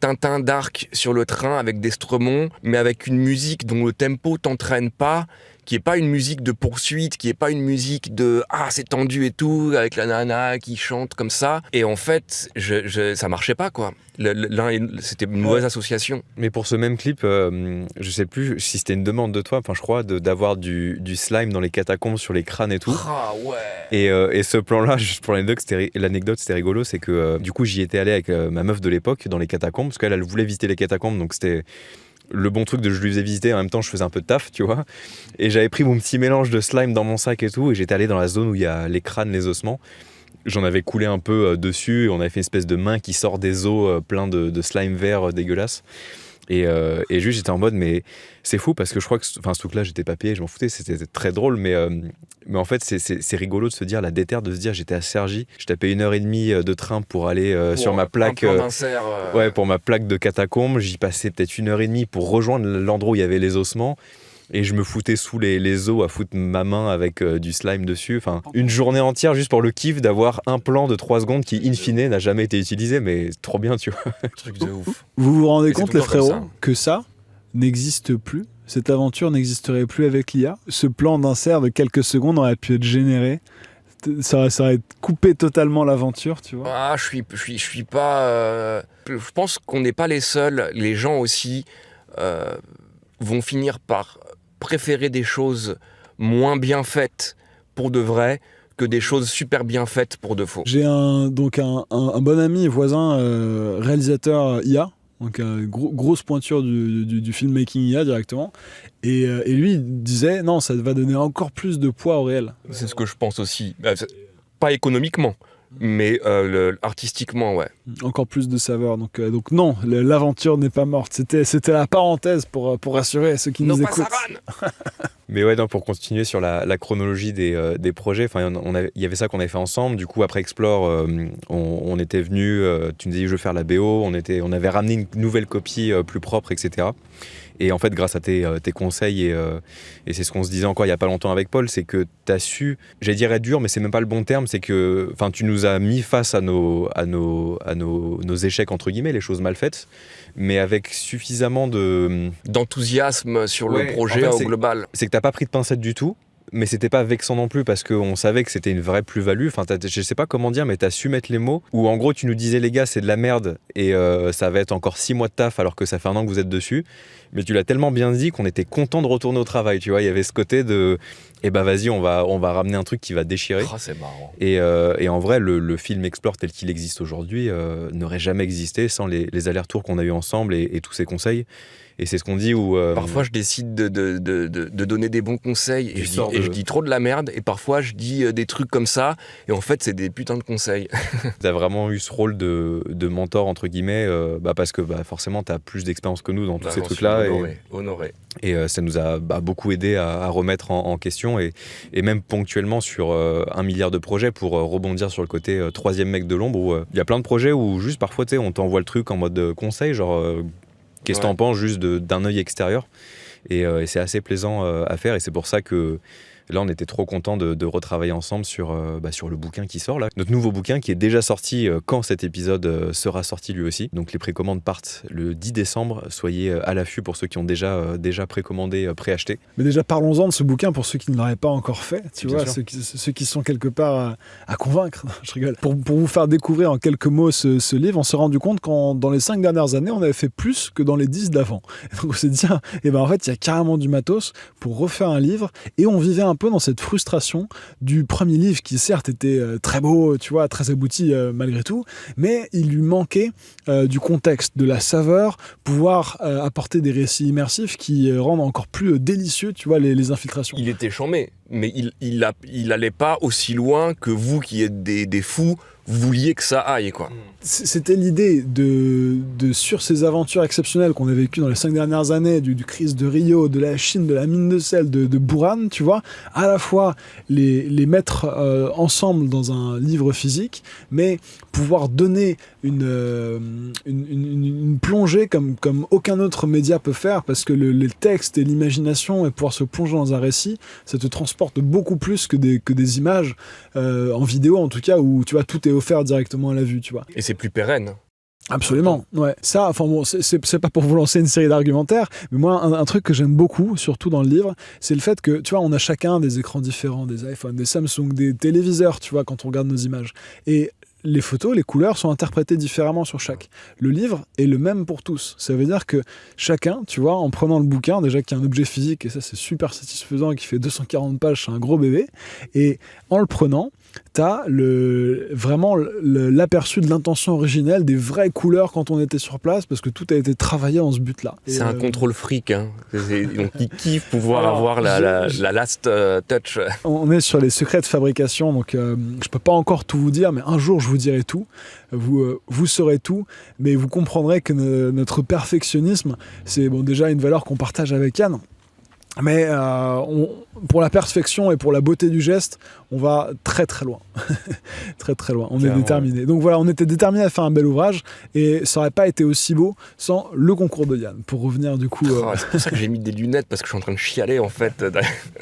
Tintin dark sur le train avec des stremons, mais avec une musique dont le tempo t'entraîne pas, qui est pas une musique de poursuite, qui est pas une musique de c'est tendu et tout, avec la nana qui chante comme ça. Et en fait, ça marchait pas, quoi. C'était une mauvaise association. Mais pour ce même clip, je sais plus si c'était une demande de toi, enfin je crois, d'avoir du slime dans les catacombes sur les crânes et tout. Ah ouais. Et ce plan-là, juste pour l'anecdote, c'était rigolo, c'est que du coup j'y étais allé avec ma meuf de l'époque dans les catacombes, parce qu'elle voulait visiter les catacombes, donc c'était le bon truc de je lui faisais visiter, en même temps je faisais un peu de taf, tu vois. Et j'avais pris mon petit mélange de slime dans mon sac et tout, et j'étais allé dans la zone où il y a les crânes, les ossements. J'en avais coulé un peu dessus, et on avait fait une espèce de main qui sort des os plein de slime vert dégueulasse. Et juste j'étais en mode, mais c'est fou parce que je crois que ce truc-là j'étais pas payé, je m'en foutais, c'était très drôle, mais en fait c'est rigolo de se dire, la déterre de se dire, j'étais à Cergy, je tapais 1h30 de train pour aller sur ma plaque, pour ma plaque de catacombes, j'y passais peut-être 1h30 pour rejoindre l'endroit où il y avait les ossements. Et je me foutais sous les os à foutre ma main avec du slime dessus. Enfin, une journée entière juste pour le kiff d'avoir un plan de 3 secondes qui, in fine, n'a jamais été utilisé, mais trop bien, tu vois. Truc de ouf. Vous vous rendez compte, les frérots, que ça n'existe plus? Cette aventure n'existerait plus avec l'IA? Ce plan d'insert de quelques secondes aurait pu être généré. Ça aurait coupé totalement l'aventure, tu vois. Je suis pas... je pense qu'on n'est pas les seuls. Les gens aussi vont finir par préférer des choses moins bien faites pour de vrai que des choses super bien faites pour de faux. J'ai un bon ami et voisin réalisateur IA, donc grosse pointure du filmmaking IA directement, et lui il disait non, ça va donner encore plus de poids au réel. C'est ce que je pense aussi, pas économiquement, mais artistiquement, ouais. Encore plus de saveur. Donc non, l'aventure n'est pas morte. C'était la parenthèse pour rassurer ceux qui nous écoutent. Mais ouais, non, pour continuer sur la chronologie des projets, il y avait ça qu'on avait fait ensemble. Du coup, après Explore, on était venus, tu nous as dit je veux faire la BO, on avait ramené une nouvelle copie plus propre, etc. Et en fait, grâce à tes conseils, et c'est ce qu'on se disait encore il n'y a pas longtemps avec Paul, c'est que tu as su, j'allais dire être dur, mais c'est même pas le bon terme, c'est que tu nous as mis face à nos échecs, entre guillemets, les choses mal faites, mais avec suffisamment d'enthousiasme sur le projet au global. C'est que tu n'as pas pris de pincettes du tout. Mais c'était pas vexant non plus parce qu'on savait que c'était une vraie plus-value. Je sais pas comment dire, mais t'as su mettre les mots où en gros tu nous disais les gars c'est de la merde et ça va être encore 6 mois de taf alors que ça fait 1 an que vous êtes dessus. Mais tu l'as tellement bien dit qu'on était content de retourner au travail. Tu vois, il y avait ce côté de vas-y on va ramener un truc qui va déchirer. Oh, c'est marrant. Et en vrai le film Explore tel qu'il existe aujourd'hui n'aurait jamais existé sans les allers-retours qu'on a eu ensemble et tous ces conseils. Et c'est ce qu'on dit où... Parfois, je décide de donner des bons conseils et je dis trop de la merde. Et parfois, je dis des trucs comme ça. Et en fait, c'est des putains de conseils. T'as vraiment eu ce rôle de mentor, entre guillemets, parce que forcément, t'as plus d'expérience que nous dans tous ces trucs-là. Honoré. Et ça nous a beaucoup aidé à remettre en question. Et même ponctuellement sur 1 milliard de projets pour rebondir sur le côté 3e mec de l'ombre. Où il y a plein de projets où juste parfois, on t'envoie le truc en mode conseil, genre... Qu'est-ce que t'en penses juste d'un œil extérieur et c'est assez plaisant à faire et c'est pour ça que là on était trop contents de retravailler ensemble sur le bouquin qui sort là. Notre nouveau bouquin qui est déjà sorti quand cet épisode sera sorti lui aussi. Donc les précommandes partent le 10 décembre. Soyez à l'affût pour ceux qui ont déjà précommandé, préacheté. Mais déjà parlons-en de ce bouquin pour ceux qui ne l'auraient pas encore fait. Tu Bien vois, sûr. ceux qui sont quelque part à convaincre. Je rigole. Pour vous faire découvrir en quelques mots ce livre, on s'est rendu compte qu'en dans les 5 dernières années, on avait fait plus que dans les 10 d'avant. Et donc on s'est dit, en fait, il y a carrément du matos pour refaire un livre et on vivait un peu dans cette frustration du premier livre qui certes était très beau, tu vois, très abouti malgré tout, mais il lui manquait du contexte, de la saveur, pouvoir apporter des récits immersifs qui rendent encore plus délicieux, tu vois, les infiltrations. Il était charmé, mais il allait pas aussi loin que vous qui êtes des fous, vous vouliez que ça aille, quoi. C'était l'idée de sur ces aventures exceptionnelles qu'on a vécues dans les 5 dernières années, du Christ de Rio, de la Chine, de la mine de sel, de Buran, tu vois, à la fois les mettre ensemble dans un livre physique, mais pouvoir donner une plongée comme aucun autre média peut faire, parce que le texte et l'imagination et pouvoir se plonger dans un récit, ça te transporte beaucoup plus que des images en vidéo en tout cas, où tu vois tout est offert directement à la vue, tu vois. Et c'est plus pérenne. Absolument, ouais. Ça, enfin bon, c'est pas pour vous lancer une série d'argumentaires, mais moi, un truc que j'aime beaucoup, surtout dans le livre, c'est le fait que, tu vois, on a chacun des écrans différents, des iPhones, des Samsung, des téléviseurs, tu vois, quand on regarde nos images. Et les photos, les couleurs sont interprétées différemment sur chaque. Le livre est le même pour tous. Ça veut dire que chacun, tu vois, en prenant le bouquin, déjà qu'il y a un objet physique, et ça c'est super satisfaisant, et qui fait 240 pages, c'est un gros bébé, et en le prenant, t'as vraiment l'aperçu de l'intention originelle, des vraies couleurs quand on était sur place, parce que tout a été travaillé dans ce but-là. C'est un contrôle fric, hein. Donc ils kiffent pouvoir avoir la last touch. On est sur les secrets de fabrication, donc je peux pas encore tout vous dire, mais un jour je vous dirai tout, vous saurez tout, mais vous comprendrez que notre perfectionnisme, c'est déjà une valeur qu'on partage avec Yann. Mais pour la perfection et pour la beauté du geste, on va très très loin. Très très loin. On est déterminé. Donc voilà, on était déterminé à faire un bel ouvrage et ça n'aurait pas été aussi beau sans le concours de Yann. Pour revenir du coup... C'est pour ça que j'ai mis des lunettes, parce que je suis en train de chialer en fait.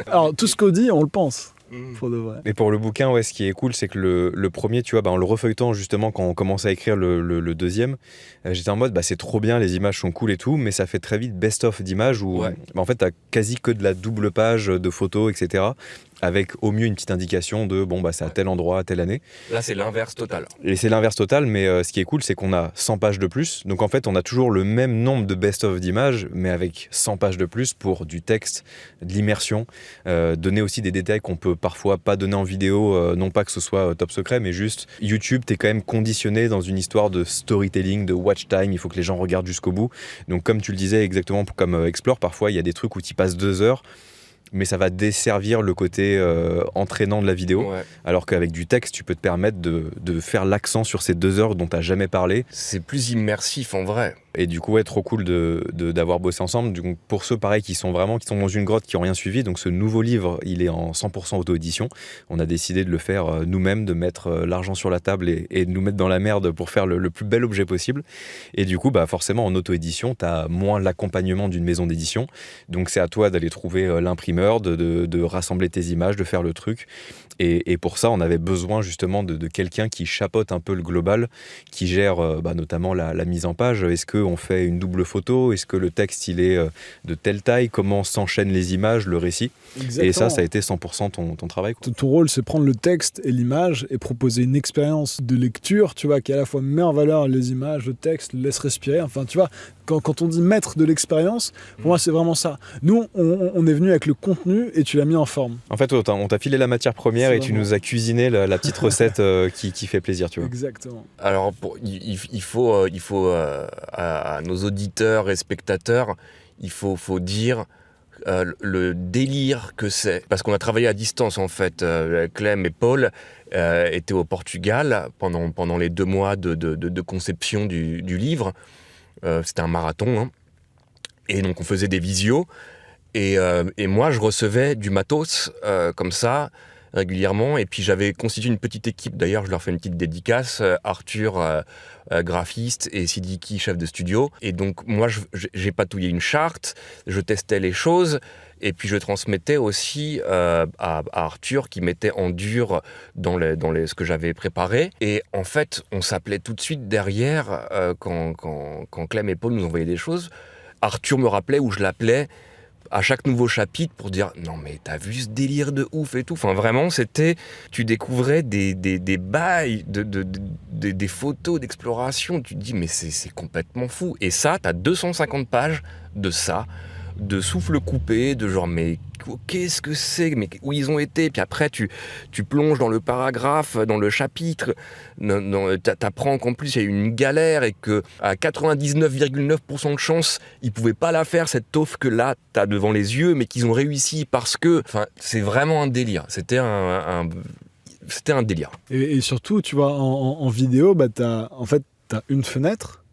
Alors tout ce qu'on dit, on le pense. Pour de vrai. Et pour le bouquin, ouais, ce qui est cool, c'est que le premier, tu vois, en le refeuilletant justement quand on commençait à écrire le deuxième, j'étais en mode, c'est trop bien, les images sont cool et tout, mais ça fait très vite best-of d'images où en fait, t'as quasi que de la double page de photos, etc. Avec au mieux une petite indication de c'est à tel endroit, à telle année. Là, c'est l'inverse total. Et c'est l'inverse total, mais ce qui est cool, c'est qu'on a 100 pages de plus. Donc en fait, on a toujours le même nombre de best-of d'images, mais avec 100 pages de plus pour du texte, de l'immersion, donner aussi des détails qu'on peut parfois pas donner en vidéo, non pas que ce soit top secret, mais juste YouTube, t'es quand même conditionné dans une histoire de storytelling, de watch time, il faut que les gens regardent jusqu'au bout. Donc comme tu le disais, exactement comme Explore, parfois il y a des trucs où tu passes 2 heures, mais ça va desservir le côté entraînant de la vidéo, alors qu'avec du texte, tu peux te permettre de faire l'accent sur ces 2 heures dont tu n'as jamais parlé. C'est plus immersif en vrai. Et du coup, ouais, trop cool d'avoir bossé ensemble. Donc, pour ceux, pareil, qui sont dans une grotte, qui n'ont rien suivi, donc ce nouveau livre, il est en 100% auto-édition. On a décidé de le faire nous-mêmes, de mettre l'argent sur la table et de nous mettre dans la merde pour faire le plus bel objet possible. Et du coup, forcément, en auto-édition, tu as moins l'accompagnement d'une maison d'édition. Donc, c'est à toi d'aller trouver l'imprimeur, de rassembler tes images, de faire le truc. Et pour ça, on avait besoin justement de quelqu'un qui chapeaute un peu le global, qui gère notamment la mise en page. Est-ce qu'on fait une double photo ? Est-ce que le texte il est de telle taille ? Comment s'enchaînent les images, le récit ? Exactement. Et ça a été 100% ton travail, quoi. Ton rôle, c'est prendre le texte et l'image et proposer une expérience de lecture, tu vois, qui à la fois met en valeur les images, le texte, laisse respirer. Enfin, tu vois, quand on dit maître de l'expérience, pour moi, c'est vraiment ça. Nous, on est venu avec le contenu et tu l'as mis en forme. En fait, on t'a filé la matière première et tu nous as cuisiné la petite recette qui fait plaisir, tu vois. Exactement. Alors, il faut à nos auditeurs et spectateurs, il faut dire le délire que c'est. Parce qu'on a travaillé à distance, en fait. Clem et Paul étaient au Portugal pendant les 2 mois de conception du livre. C'était un marathon, hein. Et donc, on faisait des visios. Et moi, je recevais du matos comme ça, régulièrement. Et puis, j'avais constitué une petite équipe. D'ailleurs, je leur fais une petite dédicace. Arthur, graphiste, et Sidiki, chef de studio. Et donc, moi, j'ai patouillé une charte. Je testais les choses. Et puis, je transmettais aussi à Arthur, qui mettait en dur dans ce que j'avais préparé. Et en fait, on s'appelait tout de suite derrière quand Clem et Paul nous envoyaient des choses. Arthur me rappelait ou je l'appelais à chaque nouveau chapitre pour dire non mais t'as vu ce délire de ouf et tout. Enfin vraiment tu découvrais des bails, des photos d'exploration. Tu te dis mais c'est complètement fou. Et ça, t'as 250 pages de ça, de souffle coupé, de genre mais qu'est-ce que c'est, mais où ils ont été. Puis après tu plonges dans le paragraphe, dans le chapitre, t'apprends qu'en plus il y a eu une galère et que à 99,9% de chance ils pouvaient pas la faire, cette taufe que là t'as devant les yeux, mais qu'ils ont réussi parce que, enfin c'est vraiment un délire. C'était un délire. Et surtout, tu vois, en vidéo, t'as une fenêtre.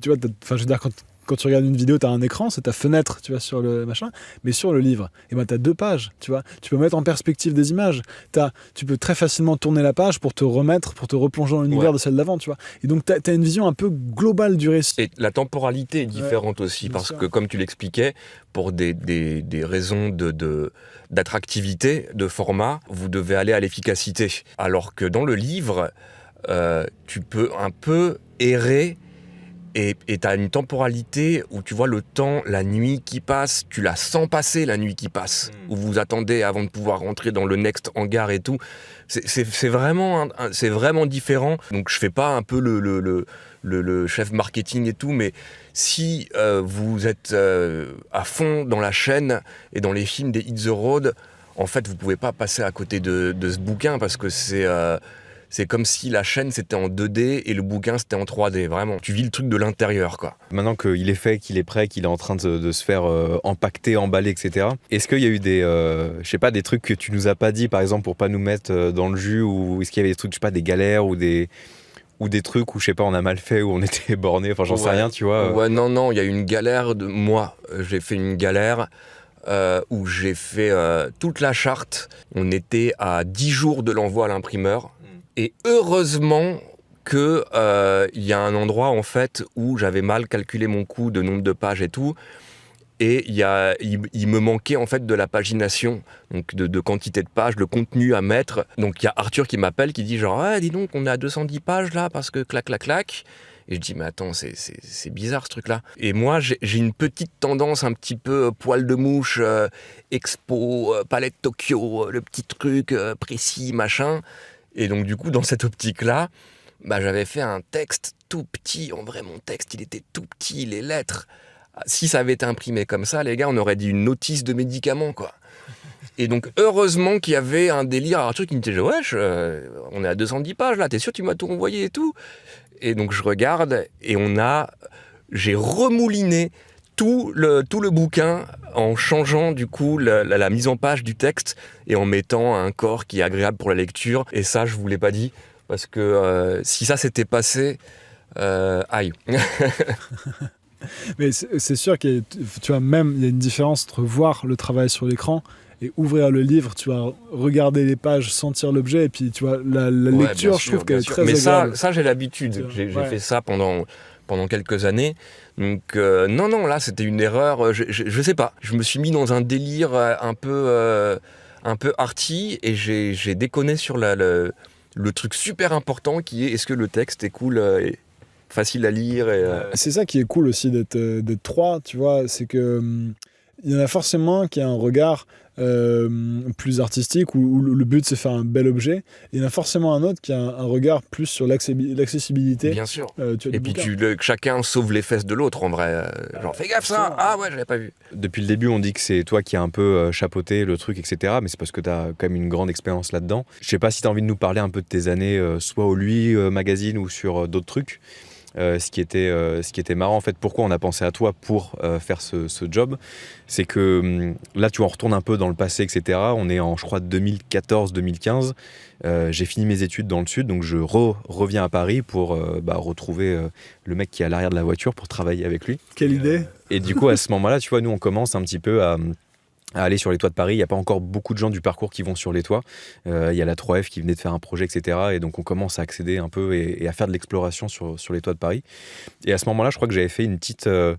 Tu vois, je veux dire, quand tu regardes une vidéo, tu as un écran, c'est ta fenêtre, tu vois, sur le machin. Mais sur le livre, tu as 2 pages, tu vois. Tu peux mettre en perspective des images. Tu peux très facilement tourner la page pour te replonger dans l'univers de celle d'avant, tu vois. Et donc, tu as une vision un peu globale du récit. Et la temporalité est différente aussi, parce que, comme tu l'expliquais, pour des raisons d'attractivité, de format, vous devez aller à l'efficacité. Alors que dans le livre, tu peux un peu errer. Et t'as une temporalité où tu vois le temps, la nuit qui passe, tu la sens passer la nuit qui passe, où vous attendez avant de pouvoir rentrer dans le next hangar et tout. C'est vraiment différent. Donc je fais pas un peu le chef marketing et tout, mais si vous êtes à fond dans la chaîne et dans les films des Hit the Road, en fait vous pouvez pas passer à côté de ce bouquin parce que c'est comme si la chaîne c'était en 2D et le bouquin c'était en 3D, vraiment. Tu vis le truc de l'intérieur, quoi. Maintenant qu'il est fait, qu'il est prêt, qu'il est en train de se faire empaqueter, emballer, etc. Est-ce qu'il y a eu des trucs que tu nous as pas dit, par exemple, pour pas nous mettre dans le jus, ou est-ce qu'il y avait des trucs, des galères ou des trucs où, je sais pas, on a mal fait, où on était borné, enfin j'en sais rien, tu vois. Ouais, non, il y a eu une galère j'ai fait une galère où j'ai fait toute la charte. On était à 10 jours de l'envoi à l'imprimeur. Et heureusement qu'il y a un endroit en fait où j'avais mal calculé mon coût de nombre de pages et tout, et il me manquait en fait de la pagination, donc de quantité de pages, le contenu à mettre. Donc il y a Arthur qui m'appelle, qui dit genre dis donc on est à 210 pages là parce que clac. Et je dis mais attends c'est bizarre ce truc là. Et moi j'ai une petite tendance un petit peu poil de mouche, expo, palette Tokyo, le petit truc précis machin. Et donc du coup, dans cette optique-là, j'avais fait un texte tout petit. En vrai, mon texte, il était tout petit, les lettres. Si ça avait été imprimé comme ça, les gars, on aurait dit une notice de médicament, quoi. Et donc, heureusement qu'il y avait un délire, un truc qui me disait « Wesh, on est à 210 pages, là, t'es sûr tu m'as tout renvoyé et tout ?» Et donc, je regarde et j'ai remouliné tout le bouquin en changeant du coup la mise en page du texte et en mettant un corps qui est agréable pour la lecture. Et ça, je vous l'ai pas dit parce que si ça s'était passé, Aïe. Mais c'est sûr qu'il y a, tu vois, même il y a une différence entre voir le travail sur l'écran et ouvrir le livre, tu vas regarder les pages, sentir l'objet, et puis tu vois la lecture, je trouve qu'elle est très agréable. Mais ça j'ai l'habitude. J'ai fait ça pendant quelques années. Donc non, là c'était une erreur. Je sais pas. Je me suis mis dans un délire un peu arty et j'ai déconné sur le truc super important qui est est-ce que le texte est cool et facile à lire C'est ça qui est cool aussi d'être trois, tu vois, c'est que il y en a forcément un qui a un regard plus artistique où le but c'est faire un bel objet. Et il y en a forcément un autre qui a un regard plus sur l'accessibilité. Bien sûr. Et puis chacun sauve les fesses de l'autre en vrai. Genre fais gaffe ça. Ah ouais, j'avais pas vu. Depuis le début, on dit que c'est toi qui as un peu chapeauté le truc, etc. Mais c'est parce que tu as quand même une grande expérience là-dedans. Je sais pas si tu as envie de nous parler un peu de tes années, soit au Lui magazine ou sur d'autres trucs. Ce qui était marrant en fait, pourquoi on a pensé à toi pour faire ce job, c'est que là tu en retournes un peu dans le passé, etc. On est en, je crois, 2014-2015. J'ai fini mes études dans le sud, donc je reviens à Paris pour retrouver le mec qui est à l'arrière de la voiture pour travailler avec lui. Quelle idée. Et du coup à ce moment-là, tu vois, nous on commence un petit peu à aller sur les toits de Paris. Il n'y a pas encore beaucoup de gens du parcours qui vont sur les toits. Il y a la 3F qui venait de faire un projet, etc. Et donc, on commence à accéder un peu et à faire de l'exploration sur les toits de Paris. Et à ce moment-là, je crois que j'avais fait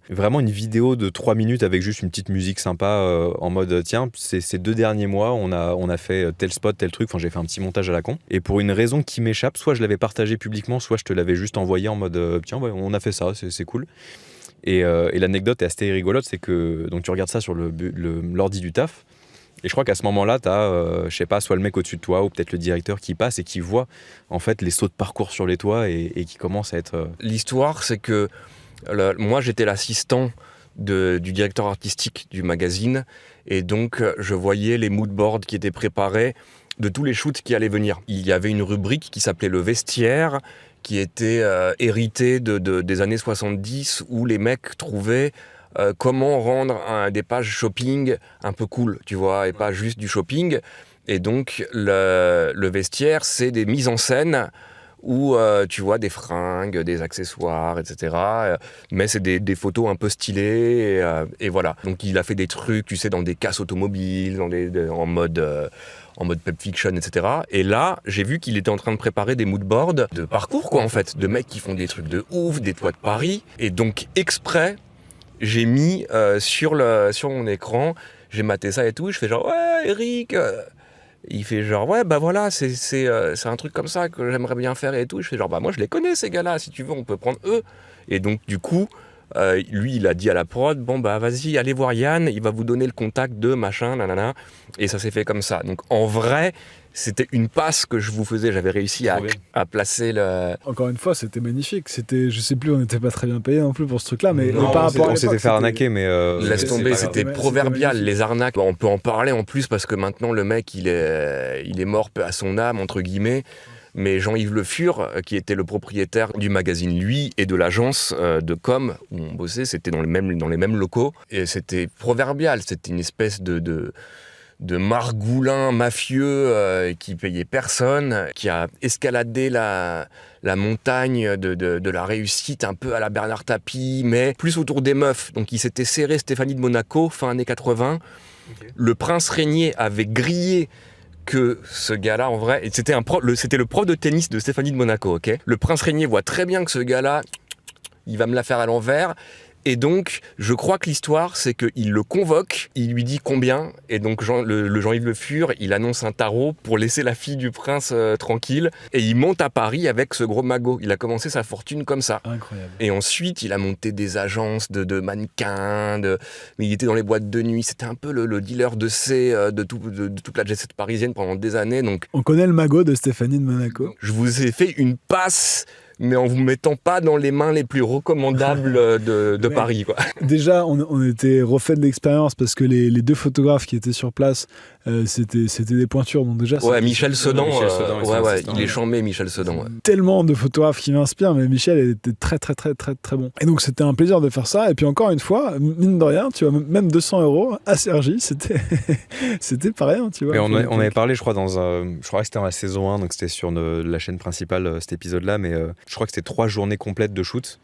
vraiment une vidéo de 3 minutes avec juste une petite musique sympa en mode, tiens, ces 2 derniers mois, on a fait tel spot, tel truc. Enfin, j'ai fait un petit montage à la con. Et pour une raison qui m'échappe, soit je l'avais partagé publiquement, soit je te l'avais juste envoyé en mode, tiens, ouais, on a fait ça, c'est cool. Et l'anecdote est assez rigolote, c'est que donc tu regardes ça sur l'ordi du taf, et je crois qu'à ce moment-là, tu as, je sais pas, soit le mec au-dessus de toi, ou peut-être le directeur qui passe et qui voit en fait les sauts de parcours sur les toits et qui commence à être... L'histoire, c'est que moi, j'étais l'assistant du directeur artistique du magazine, et donc je voyais les moodboards qui étaient préparés de tous les shoots qui allaient venir. Il y avait une rubrique qui s'appelait le vestiaire, qui était hérité des années 70, où les mecs trouvaient comment rendre des pages shopping un peu cool, tu vois, et pas juste du shopping. Et donc, le vestiaire, c'est des mises en scène où tu vois des fringues, des accessoires, etc. Mais c'est des photos un peu stylées, et voilà. Donc, il a fait des trucs, tu sais, dans des casses automobiles, en mode Pulp Fiction, etc. Et là, j'ai vu qu'il était en train de préparer des moodboards de parcours, quoi, en fait, de mecs qui font des trucs de ouf, des toits de Paris. Et donc, exprès, j'ai mis sur mon écran, j'ai maté ça et tout, je fais genre, ouais, Eric, il fait genre, ouais, bah voilà, c'est un truc comme ça que j'aimerais bien faire et tout. Je fais genre, bah moi, je les connais, ces gars-là, si tu veux, on peut prendre eux. Et donc, du coup, lui, il a dit à la prod, bon bah vas-y, allez voir Yann, il va vous donner le contact de machin, nanana. Et ça s'est fait comme ça. Donc en vrai, c'était une passe que je vous faisais. J'avais réussi à placer le... Encore une fois, c'était magnifique. C'était, je sais plus, on n'était pas très bien payé non plus pour ce truc-là, mais non, par rapport à on s'était fait arnaquer, mais laisse tomber, c'était proverbial. Les arnaques, on peut en parler en plus parce que maintenant le mec, il est mort peu à son âme, entre guillemets. Mais Jean-Yves Le Fur, qui était le propriétaire du magazine Lui et de l'agence de com où on bossait, c'était dans les mêmes locaux. Et c'était proverbial, c'était une espèce de margoulin mafieux qui payait personne, qui a escaladé la montagne de la réussite un peu à la Bernard Tapie, mais plus autour des meufs. Donc il s'était serré Stéphanie de Monaco, fin années 80. Okay. Le prince régnier avait grillé que ce gars-là, en vrai, c'était le prof de tennis de Stéphanie de Monaco, ok ? Le prince régnier voit très bien que ce gars-là, il va me la faire à l'envers. Et donc, je crois que l'histoire, c'est qu'il le convoque, il lui dit combien, et donc le Jean-Yves Le Fur, il annonce un tarot pour laisser la fille du prince tranquille, et il monte à Paris avec ce gros magot. Il a commencé sa fortune comme ça. Incroyable. Et ensuite, il a monté des agences de mannequins, mais il était dans les boîtes de nuit. C'était un peu le dealer de de toute la jet-set parisienne pendant des années. Donc, on connaît le magot de Stéphanie de Monaco. Je vous ai fait une passe, mais en vous mettant pas dans les mains les plus recommandables de Paris, quoi. Déjà, on était refait de l'expérience parce que les 2 photographes qui étaient sur place, c'était des pointures. Donc déjà, ouais, Michel Sedan, il est chambé, Michel Sedan. Ouais. Tellement de photographes qui m'inspirent, mais Michel était très, très, très, très, très bon. Et donc, c'était un plaisir de faire ça. Et puis, encore une fois, mine de rien, tu vois, même 200 € à Cergy, c'était pas rien, tu vois. Mais on avait parlé, je crois, je crois que c'était dans la saison 1, donc c'était sur la chaîne principale, cet épisode-là, mais Je crois que c'était 3 journées complètes de shoot.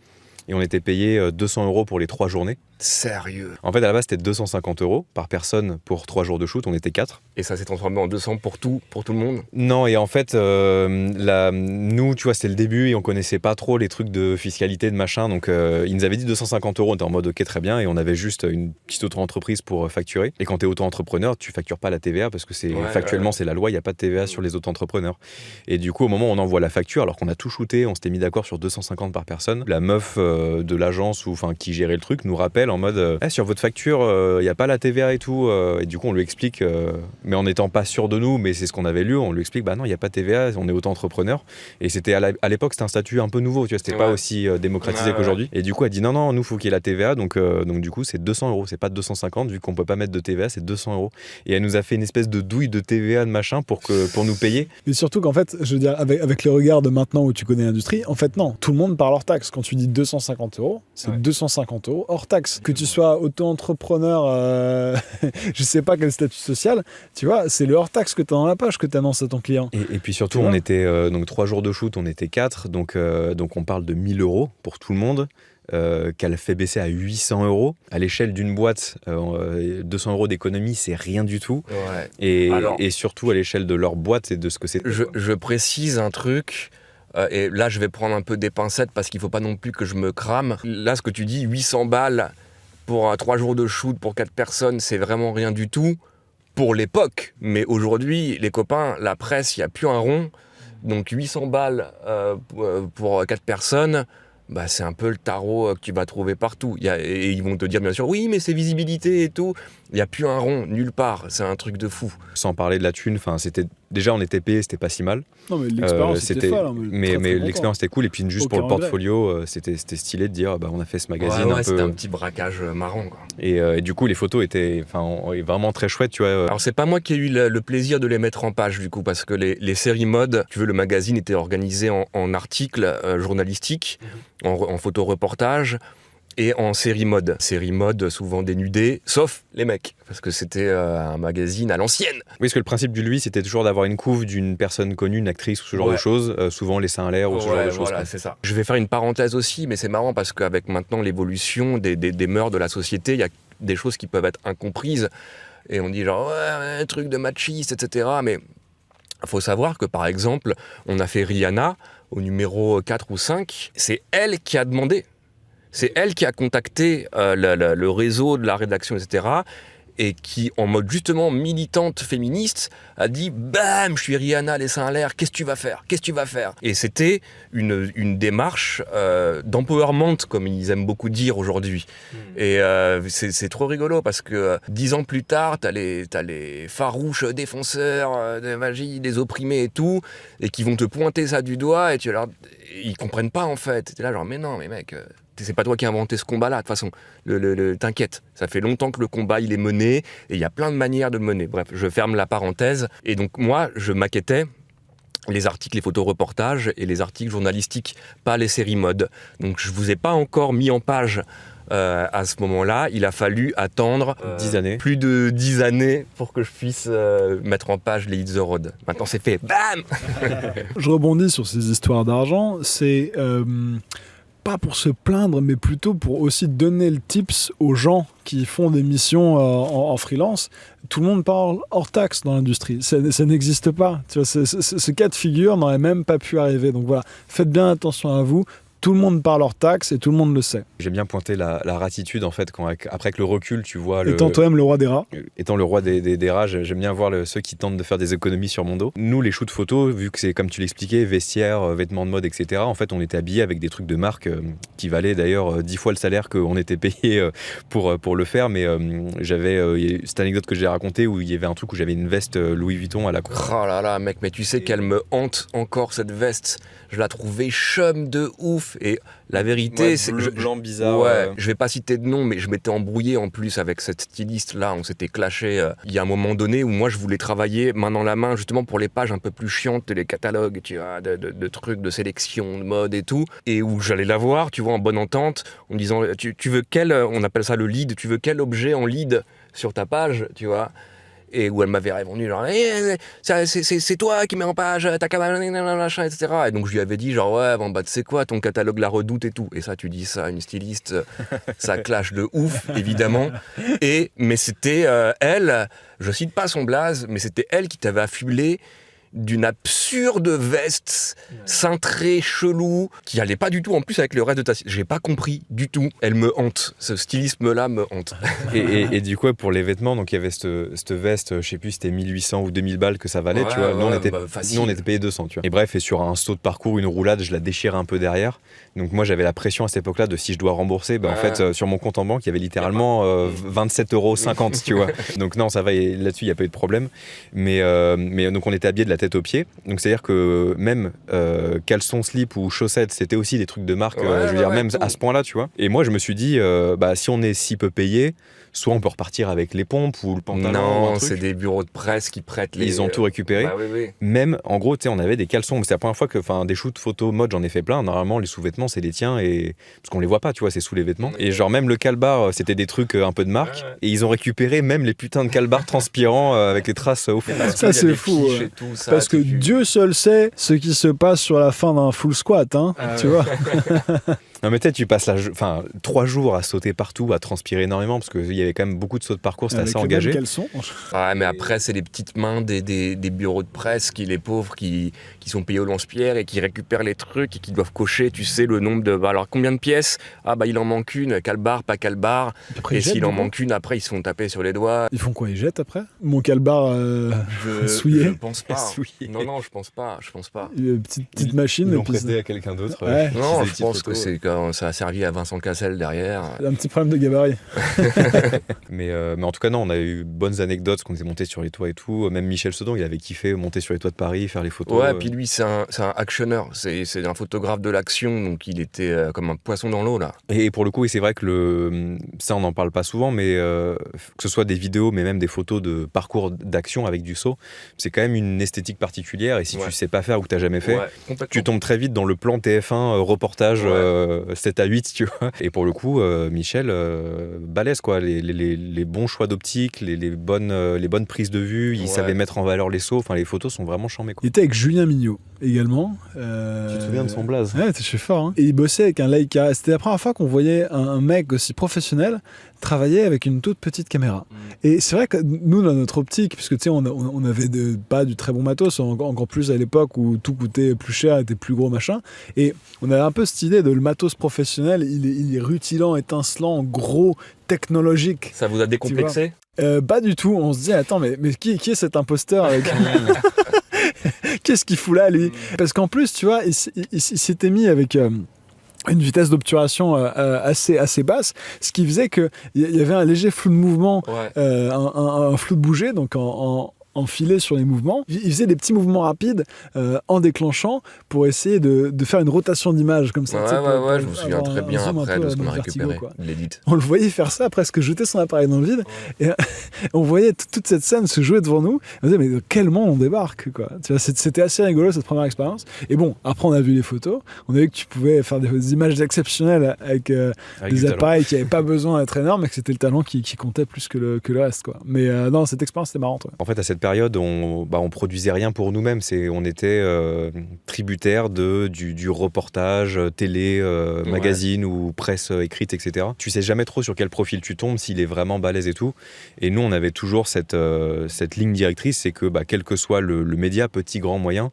Et on était payé 200 € pour les 3 journées. Sérieux? En fait, à la base, c'était 250 € par personne pour 3 jours de shoot. On était 4. Et ça s'est transformé en 200 pour tout le monde? Non, et en fait, nous, tu vois, c'était le début et on connaissait pas trop les trucs de fiscalité, de machin. Donc, ils nous avaient dit 250 €. On était en mode, ok, très bien. Et on avait juste une petite auto-entreprise pour facturer. Et quand tu es auto-entrepreneur, tu factures pas la TVA parce que factuellement, c'est la loi. Il n'y a pas de TVA sur les auto-entrepreneurs. Et du coup, au moment où on envoie la facture, alors qu'on a tout shooté, on s'était mis d'accord sur 250 par personne, la meuf de l'agence qui gérait le truc nous rappelle en mode sur votre facture, il n'y a pas la TVA et tout. Et du coup, on lui explique, mais en n'étant pas sûr de nous, mais c'est ce qu'on avait lu, on lui explique, bah non, il n'y a pas de TVA, on est auto-entrepreneur. Et c'était à l'époque, c'était un statut un peu nouveau, tu vois, c'était pas aussi démocratisé qu'aujourd'hui. Et du coup, elle dit non, nous, il faut qu'il y ait la TVA. Donc du coup, c'est 200 €, c'est pas 250, vu qu'on peut pas mettre de TVA, c'est 200 €. Et elle nous a fait une espèce de douille de TVA, de machin, pour nous payer. Mais surtout qu'en fait, je veux dire, avec le regard de maintenant où tu connais l'industrie, en fait, non, tout le monde parle hors taxe. Quand tu dis 250 €, c'est 250 € hors taxe. Que tu sois auto-entrepreneur, je sais pas quel statut social, tu vois, c'est le hors taxe que tu as dans la poche que tu annonces à ton client. Et puis surtout, on était donc 3 jours de shoot, on était 4, donc on parle de 1000 € pour tout le monde. Qu'elle fait baisser à 800 €. À l'échelle d'une boîte, 200 € d'économie, c'est rien du tout. Ouais. Et surtout à l'échelle de leur boîte et de ce que c'est. Je précise un truc. Et là, je vais prendre un peu des pincettes parce qu'il ne faut pas non plus que je me crame. Là, ce que tu dis, 800 balles pour 3 jours de shoot pour 4 personnes, c'est vraiment rien du tout pour l'époque. Mais aujourd'hui, les copains, la presse, il n'y a plus un rond. Donc 800 balles pour 4 personnes, bah, c'est un peu le tarot que tu vas trouver partout. Et ils vont te dire bien sûr, oui, mais c'est visibilité et tout. Il n'y a plus un rond, nulle part. C'est un truc de fou. Sans parler de la thune, déjà on était payé, c'était pas si mal. Non, mais l'expérience c'était folle. Hein, mais l'expérience était cool. Et puis juste pour le portfolio, c'était stylé de dire, on a fait ce magazine un peu. C'était un petit braquage marrant, quoi. Et du coup, les photos étaient vraiment très chouettes, tu vois. Alors c'est pas moi qui ai eu le plaisir de les mettre en page, du coup, parce que les séries mode, tu veux, le magazine était organisé en articles journalistiques, en photoreportages, et en série mode. Série mode souvent dénudée, sauf les mecs, parce que c'était un magazine à l'ancienne. Oui, parce que le principe du lui, c'était toujours d'avoir une couve d'une personne connue, une actrice ou ce genre de choses, souvent les seins à l'air ou ce genre de choses. Voilà, c'est ça. Je vais faire une parenthèse aussi, mais c'est marrant parce qu'avec maintenant l'évolution des mœurs de la société, il y a des choses qui peuvent être incomprises, et on dit genre, un truc de machiste, etc. Mais il faut savoir que, par exemple, on a fait Rihanna au numéro 4 ou 5, c'est elle qui a demandé. C'est elle qui a contacté le réseau de la rédaction, etc. Et qui, en mode justement militante féministe, a dit « Bam, je suis Rihanna, les seins à l'air, qu'est-ce que tu vas faire ? Qu'est-ce que tu vas faire ?» Et c'était une démarche d'empowerment, comme ils aiment beaucoup dire aujourd'hui. Et c'est trop rigolo, parce que 10 ans plus tard, t'as les farouches défenseurs de magie, des opprimés et tout, et qui vont te pointer ça du doigt, et ils comprennent pas en fait. T'es là genre « Mais non, mais mec... c'est pas toi qui as inventé ce combat-là, de toute façon. T'inquiète, ça fait longtemps que le combat il est mené, et il y a plein de manières de le mener. Bref, je ferme la parenthèse. Et donc moi, je maquettais les articles, les photoreportages et les articles journalistiques, pas les séries mode. Donc je vous ai pas encore mis en page à ce moment-là. Il a fallu attendre 10 années. Plus de 10 années pour que je puisse mettre en page les Hit the Road. Maintenant c'est fait, bam. Je rebondis sur ces histoires d'argent. C'est... pas pour se plaindre, mais plutôt pour aussi donner le tips aux gens qui font des missions en freelance. Tout le monde parle hors taxe dans l'industrie. Ça n'existe pas. Tu vois, ce cas de figure n'aurait même pas pu arriver. Donc voilà, faites bien attention à vous. Tout le monde parle hors taxe et tout le monde le sait. J'aime bien pointer la ratitude, en fait, après avec le recul, tu vois... Étant toi-même le roi des rats. Étant le roi des rats, j'aime bien voir ceux qui tentent de faire des économies sur mon dos. Nous, les shoots photos, vu que c'est, comme tu l'expliquais, vestiaires, vêtements de mode, etc., en fait, on était habillés avec des trucs de marque qui valaient d'ailleurs 10 fois le salaire qu'on était payé pour le faire. Mais j'avais cette anecdote que j'ai racontée où il y avait un truc où j'avais une veste Louis Vuitton à la cour. Oh là là, mec, mais tu sais qu'elle me hante encore, cette veste. Je la trouvais chum de ouf. Et la vérité, c'est bleu, blanc bizarre. Ouais, je vais pas citer de nom, mais je m'étais embrouillé en plus avec cette styliste là. On s'était clashé il y a un moment donné où moi je voulais travailler main dans la main justement pour les pages un peu plus chiantes, les catalogues, tu vois, de trucs de sélection, de mode et tout, et où j'allais la voir, tu vois, en bonne entente, en me disant tu veux quel, on appelle ça le lead, tu veux quel objet en lead sur ta page, tu vois. et où elle m'avait répondu genre c'est toi qui mets en page ta caméra, etc. Et donc je lui avais dit genre ouais bon bah tu sais quoi, ton catalogue La Redoute et tout, et ça tu dis ça à une styliste, ça clash de ouf évidemment. Mais c'était elle, je cite pas son blaze, mais c'était elle qui t'avait affublé d'une absurde veste cintrée, chelou, qui allait pas du tout en plus avec le reste de ta... J'ai pas compris du tout. Elle me hante. Ce stylisme-là me hante. Et du coup, pour les vêtements, donc il y avait cette veste, je sais plus, c'était 1800 ou 2000 balles que ça valait, tu vois. Nous, on était payé 200, tu vois. Et bref, et sur un saut de parcours, une roulade, je la déchirais un peu derrière. Donc moi, j'avais la pression à cette époque-là de si je dois rembourser, en fait, sur mon compte en banque, il y avait littéralement 27,50 €, tu vois. Donc non, ça va, et là-dessus, il n'y a pas eu de problème. Mais donc on était habillés de la tête aux pieds. Donc c'est-à-dire que même caleçon, slip ou chaussettes, c'était aussi des trucs de marque, je veux dire, même tout. À ce point-là, tu vois. Et moi, je me suis dit, si on est si peu payé, soit on peut repartir avec les pompes ou le pantalon. Non, c'est des bureaux de presse qui prêtent les... Ils ont tout récupéré. Oui. Même, en gros, tu sais, on avait des caleçons. C'est la première fois que, des shoots photos mode, j'en ai fait plein. Normalement, les sous-vêtements, c'est les tiens, parce qu'on les voit pas, tu vois, c'est sous les vêtements. Et genre, même le calbar, c'était des trucs un peu de marque. Et ils ont récupéré même les putains de calbars transpirants avec les traces au fond. Ça, c'est fou. Parce que Dieu seul sait ce qui se passe sur la fin d'un full squat, hein, tu vois. Non mais peut-être tu passes 3 jours à sauter partout, à transpirer énormément, parce qu'il y avait quand même beaucoup de sauts de parcours, c'était assez engagé. Ouais, mais après c'est les petites mains des bureaux de presse, les pauvres qui sont payés au lance-pierre et qui récupèrent les trucs et qui doivent cocher, tu sais, le nombre de... alors combien de pièces ? Il en manque une, calbar, pas calbar. Et s'il en manque une, après ils se font taper sur les doigts. Ils font quoi ? Ils jettent après ? Mon calbar souillé ? Je pense pas. Non, je pense pas. Petite machine. Ils l'ont prêté à quelqu'un d'autre. Non, je pense que c'est ça a servi à Vincent Cassel derrière. Un petit problème de gabarit. mais en tout cas, non, on a eu bonnes anecdotes, parce qu'on était monté sur les toits et tout. Même Michel Sedon, il avait kiffé monter sur les toits de Paris, faire les photos. Ouais, puis lui, c'est un actionneur. C'est un photographe de l'action, donc il était comme un poisson dans l'eau, là. Et pour le coup, c'est vrai que ça, on n'en parle pas souvent, mais que ce soit des vidéos, mais même des photos de parcours d'action avec du saut, c'est quand même une esthétique particulière. Et si tu sais pas faire ou que tu n'as jamais fait, tu tombes très vite dans le plan TF1 reportage 7/8, tu vois. Et pour le coup, Michel, balèze, quoi. Les bons choix d'optique, les bonnes prises de vue, il savait mettre en valeur les sauts. Les photos sont vraiment charmées, quoi. Il était avec Julien Mignot également. Tu te souviens de son blaze ? Ouais, je suis fort. Hein. Et il bossait avec un Leica. C'était la première fois qu'on voyait un mec aussi professionnel travailler avec une toute petite caméra. Et c'est vrai que nous, dans notre optique, puisque tu sais, on avait pas du très bon matos, encore plus à l'époque où tout coûtait plus cher, était plus gros, machin. Et on avait un peu cette idée de le matos professionnel, il est rutilant, étincelant, gros, technologique. Ça vous a décomplexé ? Pas du tout. On se dit, attends, mais qui est cet imposteur avec... Qu'est-ce qu'il fout là, lui ? Parce qu'en plus, tu vois, il s'était mis avec... une vitesse d'obturation assez basse, ce qui faisait qu'il y avait un léger flou de mouvement, un flou de bouger, donc enfilé sur les mouvements. Il faisait des petits mouvements rapides en déclenchant pour essayer de faire une rotation d'image comme ça. Je me souviens très bien après de ce qu'on a récupéré, l'édit. On le voyait faire ça, presque jeter son appareil dans le vide, et on voyait toute cette scène se jouer devant nous. On se disait, mais de quel monde on débarque, quoi. Tu vois, c'était assez rigolo cette première expérience. Et bon, après on a vu les photos, on a vu que tu pouvais faire des images exceptionnelles avec des appareils qui n'avaient pas besoin d'être énormes, et que c'était le talent qui comptait plus que le reste, quoi. Mais non, cette expérience était marrante. Ouais. En fait, à cette période, on produisait rien pour nous-mêmes. On était tributaires du reportage, télé, magazine ou presse écrite, etc. Tu sais jamais trop sur quel profil tu tombes, s'il est vraiment balèze et tout. Et nous, on avait toujours cette ligne directrice, c'est que quel que soit le média, petit, grand, moyen,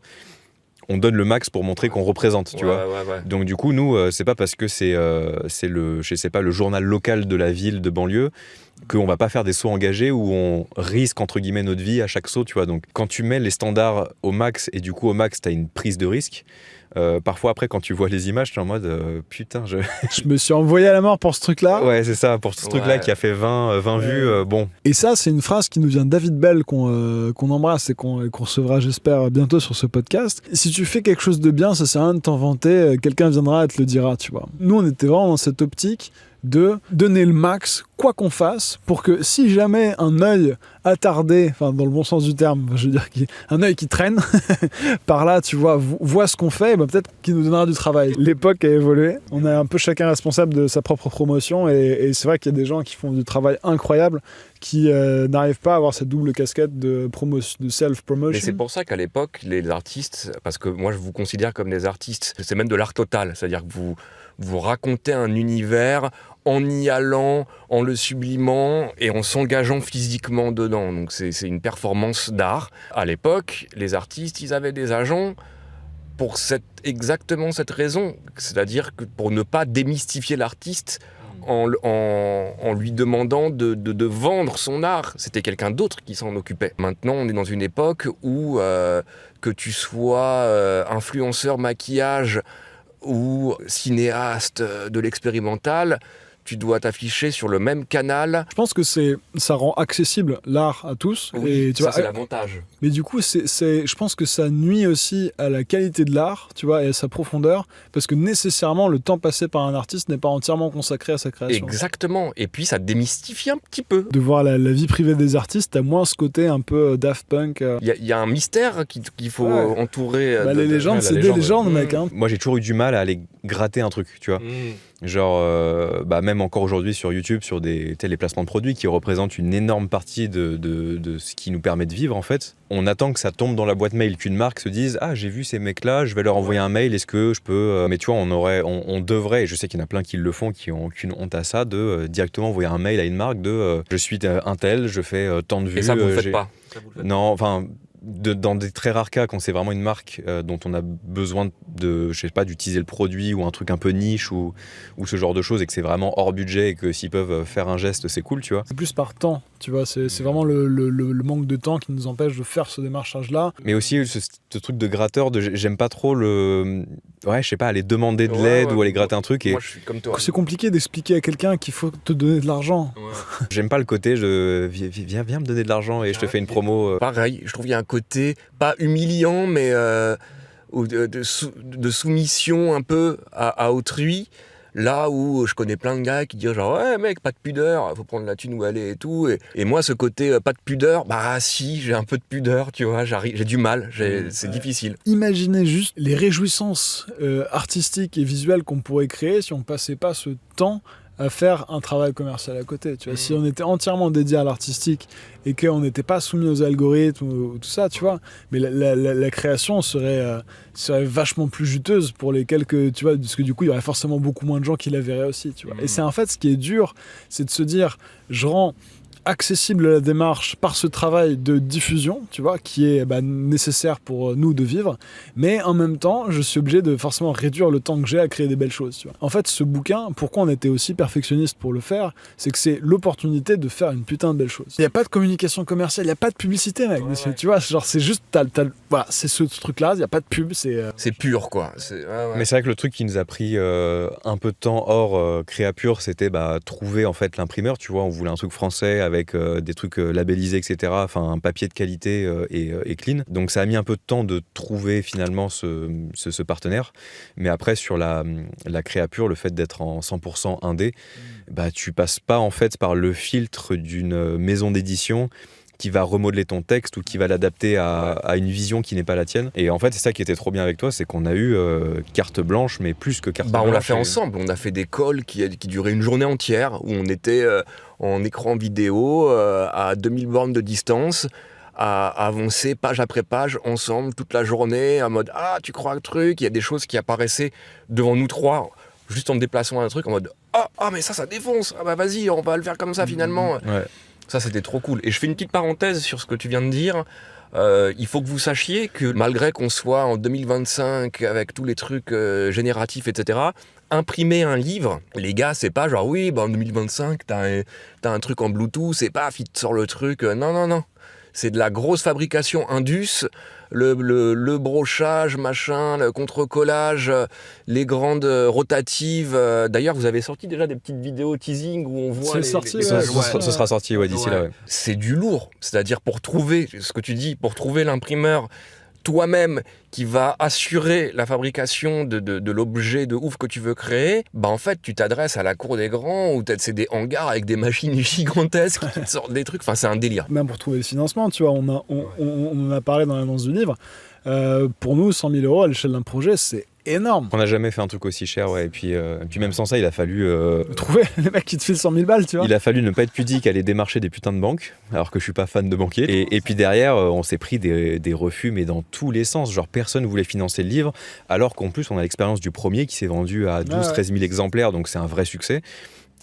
on donne le max pour montrer qu'on représente, tu vois. Donc du coup, nous, c'est pas parce que c'est le journal local de la ville de banlieue qu'on va pas faire des sauts engagés où on risque entre guillemets notre vie à chaque saut, tu vois. Donc quand tu mets les standards au max et du coup au max t'as une prise de risque, parfois après quand tu vois les images t'es en mode putain je me suis envoyé à la mort pour ce truc là. Ouais, c'est ça, pour ce truc là qui a fait 20 vues, bon. Et ça c'est une phrase qui nous vient de David Bell qu'on embrasse et qu'on recevra j'espère bientôt sur ce podcast. Si tu fais quelque chose de bien, ça sert à rien de t'en vanter, quelqu'un viendra et te le dira, tu vois. Nous on était vraiment dans cette optique de donner le max quoi qu'on fasse pour que si jamais un œil attardé, enfin dans le bon sens du terme, je veux dire un œil qui traîne par là, tu vois, voit ce qu'on fait, peut-être qu'il nous donnera du travail. L'époque a évolué, on est un peu chacun responsable de sa propre promotion et c'est vrai qu'il y a des gens qui font du travail incroyable qui n'arrivent pas à avoir cette double casquette de self-promotion. Mais c'est pour ça qu'à l'époque, les artistes, parce que moi je vous considère comme des artistes, c'est même de l'art total, c'est-à-dire que vous racontez un univers en y allant, en le sublimant et en s'engageant physiquement dedans. Donc c'est une performance d'art. À l'époque, les artistes, ils avaient des agents pour exactement cette raison, c'est-à-dire que pour ne pas démystifier l'artiste en lui demandant de vendre son art. C'était quelqu'un d'autre qui s'en occupait. Maintenant, on est dans une époque où que tu sois influenceur maquillage ou cinéaste de l'expérimental, tu dois t'afficher sur le même canal. Je pense que ça rend accessible l'art à tous. Oui, et, tu vois, c'est l'avantage. Mais du coup, je pense que ça nuit aussi à la qualité de l'art, tu vois, et à sa profondeur, parce que nécessairement, le temps passé par un artiste n'est pas entièrement consacré à sa création. Exactement. Et puis, ça démystifie un petit peu. De voir la vie privée des artistes, t'as moins ce côté un peu Daft Punk. Il y a un mystère qu'il faut entourer. Les légendes, c'est des légendes, mec. Hein. Moi, j'ai toujours eu du mal à aller gratter un truc, tu vois. Genre, même encore aujourd'hui sur YouTube, sur les placements de produits qui représentent une énorme partie de ce qui nous permet de vivre, en fait. On attend que ça tombe dans la boîte mail, qu'une marque se dise « Ah, j'ai vu ces mecs-là, je vais leur envoyer un mail, est-ce que je peux… » Mais tu vois, on devrait, et je sais qu'il y en a plein qui le font, qui ont aucune honte à ça, de directement envoyer un mail à une marque de « Je suis un tel, je fais tant de vues… » Et ça, vous le faites pas. Non, enfin… dans des très rares cas, quand c'est vraiment une marque dont on a besoin d'utiliser le produit ou un truc un peu niche ou ce genre de choses et que c'est vraiment hors budget et que s'ils peuvent faire un geste, c'est cool, tu vois. C'est plus par temps, tu vois, c'est vraiment le manque de temps qui nous empêche de faire ce démarchage-là. Mais aussi ce truc de gratteur, j'aime pas trop aller demander de l'aide ou aller gratter un truc. Et moi, je suis comme toi. C'est compliqué d'expliquer à quelqu'un qu'il faut te donner de l'argent. Ouais. J'aime pas le côté viens me donner de l'argent et je te fais une promo. Pareil, je trouve qu'il y a un côté pas humiliant, mais de soumission un peu à autrui. Là où je connais plein de gars qui disent genre ouais mec, pas de pudeur, faut prendre la thune où aller et tout. Et moi ce côté pas de pudeur, bah si, j'ai un peu de pudeur, tu vois, j'ai du mal, c'est difficile. Imaginez juste les réjouissances artistiques et visuelles qu'on pourrait créer si on passait pas ce temps à faire un travail commercial à côté. Tu vois, si on était entièrement dédié à l'artistique et qu'on n'était pas soumis aux algorithmes ou tout ça, tu vois, mais la création serait vachement plus juteuse pour les quelques, tu vois, parce que du coup, il y aurait forcément beaucoup moins de gens qui la verraient aussi, tu vois. Et c'est en fait ce qui est dur, c'est de se dire, je rends accessible la démarche par ce travail de diffusion, tu vois, qui est nécessaire pour nous de vivre, mais en même temps, je suis obligé de forcément réduire le temps que j'ai à créer des belles choses, tu vois. En fait, ce bouquin, pourquoi on était aussi perfectionniste pour le faire, c'est que c'est l'opportunité de faire une putain de belle chose. Il n'y a pas de communication commerciale, il n'y a pas de publicité, mec. Ouais. Tu vois, genre, c'est juste, voilà, c'est ce truc-là, il n'y a pas de pub, c'est pur, quoi. Mais c'est vrai que le truc qui nous a pris un peu de temps hors Créapure, c'était trouver en fait l'imprimeur, tu vois, on voulait un truc français avec des trucs labellisés, etc. Enfin, un papier de qualité et clean. Donc ça a mis un peu de temps de trouver finalement ce partenaire. Mais après, sur la Créapure, le fait d'être en 100% indé, tu passes pas en fait par le filtre d'une maison d'édition qui va remodeler ton texte ou qui va l'adapter à une vision qui n'est pas la tienne. Et en fait, c'est ça qui était trop bien avec toi, c'est qu'on a eu carte blanche, mais plus que carte blanche. On l'a fait ensemble, on a fait des calls qui duraient une journée entière, où on était en écran vidéo à 2000 bornes de distance, à avancer page après page ensemble toute la journée, en mode « Ah, tu crois un truc ?» Il y a des choses qui apparaissaient devant nous trois, juste en déplaçant un truc, en mode « Ah, mais ça défonce, ah bah vas-y, on va le faire comme ça finalement. » Ouais. Ça, c'était trop cool. Et je fais une petite parenthèse sur ce que tu viens de dire. Il faut que vous sachiez que malgré qu'on soit en 2025 avec tous les trucs génératifs, etc., imprimer un livre, les gars, c'est pas genre oui, en 2025, t'as un truc en Bluetooth, c'est pas, il te sort le truc. Non. C'est de la grosse fabrication Indus, le brochage, machin, le contre-collage, les grandes rotatives. D'ailleurs, vous avez sorti déjà des petites vidéos teasing où on voit ce sera sorti d'ici là. Ouais. C'est du lourd. C'est-à-dire pour trouver, ce que tu dis, pour trouver l'imprimeur, toi-même qui va assurer la fabrication de l'objet de ouf que tu veux créer, bah en fait tu t'adresses à la cour des grands où c'est des hangars avec des machines gigantesques qui te sortent des trucs, enfin c'est un délire. Même pour trouver le financement, tu vois, on en a parlé dans l'annonce du livre. Pour nous, 100 000 € à l'échelle d'un projet, c'est énorme. On n'a jamais fait un truc aussi cher, ouais. Et puis même sans ça, il a fallu... Trouver les mecs qui te filent 100 000 balles, tu vois. Il a fallu ne pas être pudique, aller démarcher des putains de banques, alors que je suis pas fan de banquier. Et puis derrière, on s'est pris des refus, mais dans tous les sens. Genre, personne voulait financer le livre, alors qu'en plus, on a l'expérience du premier qui s'est vendu à 12-13 000 exemplaires, donc c'est un vrai succès.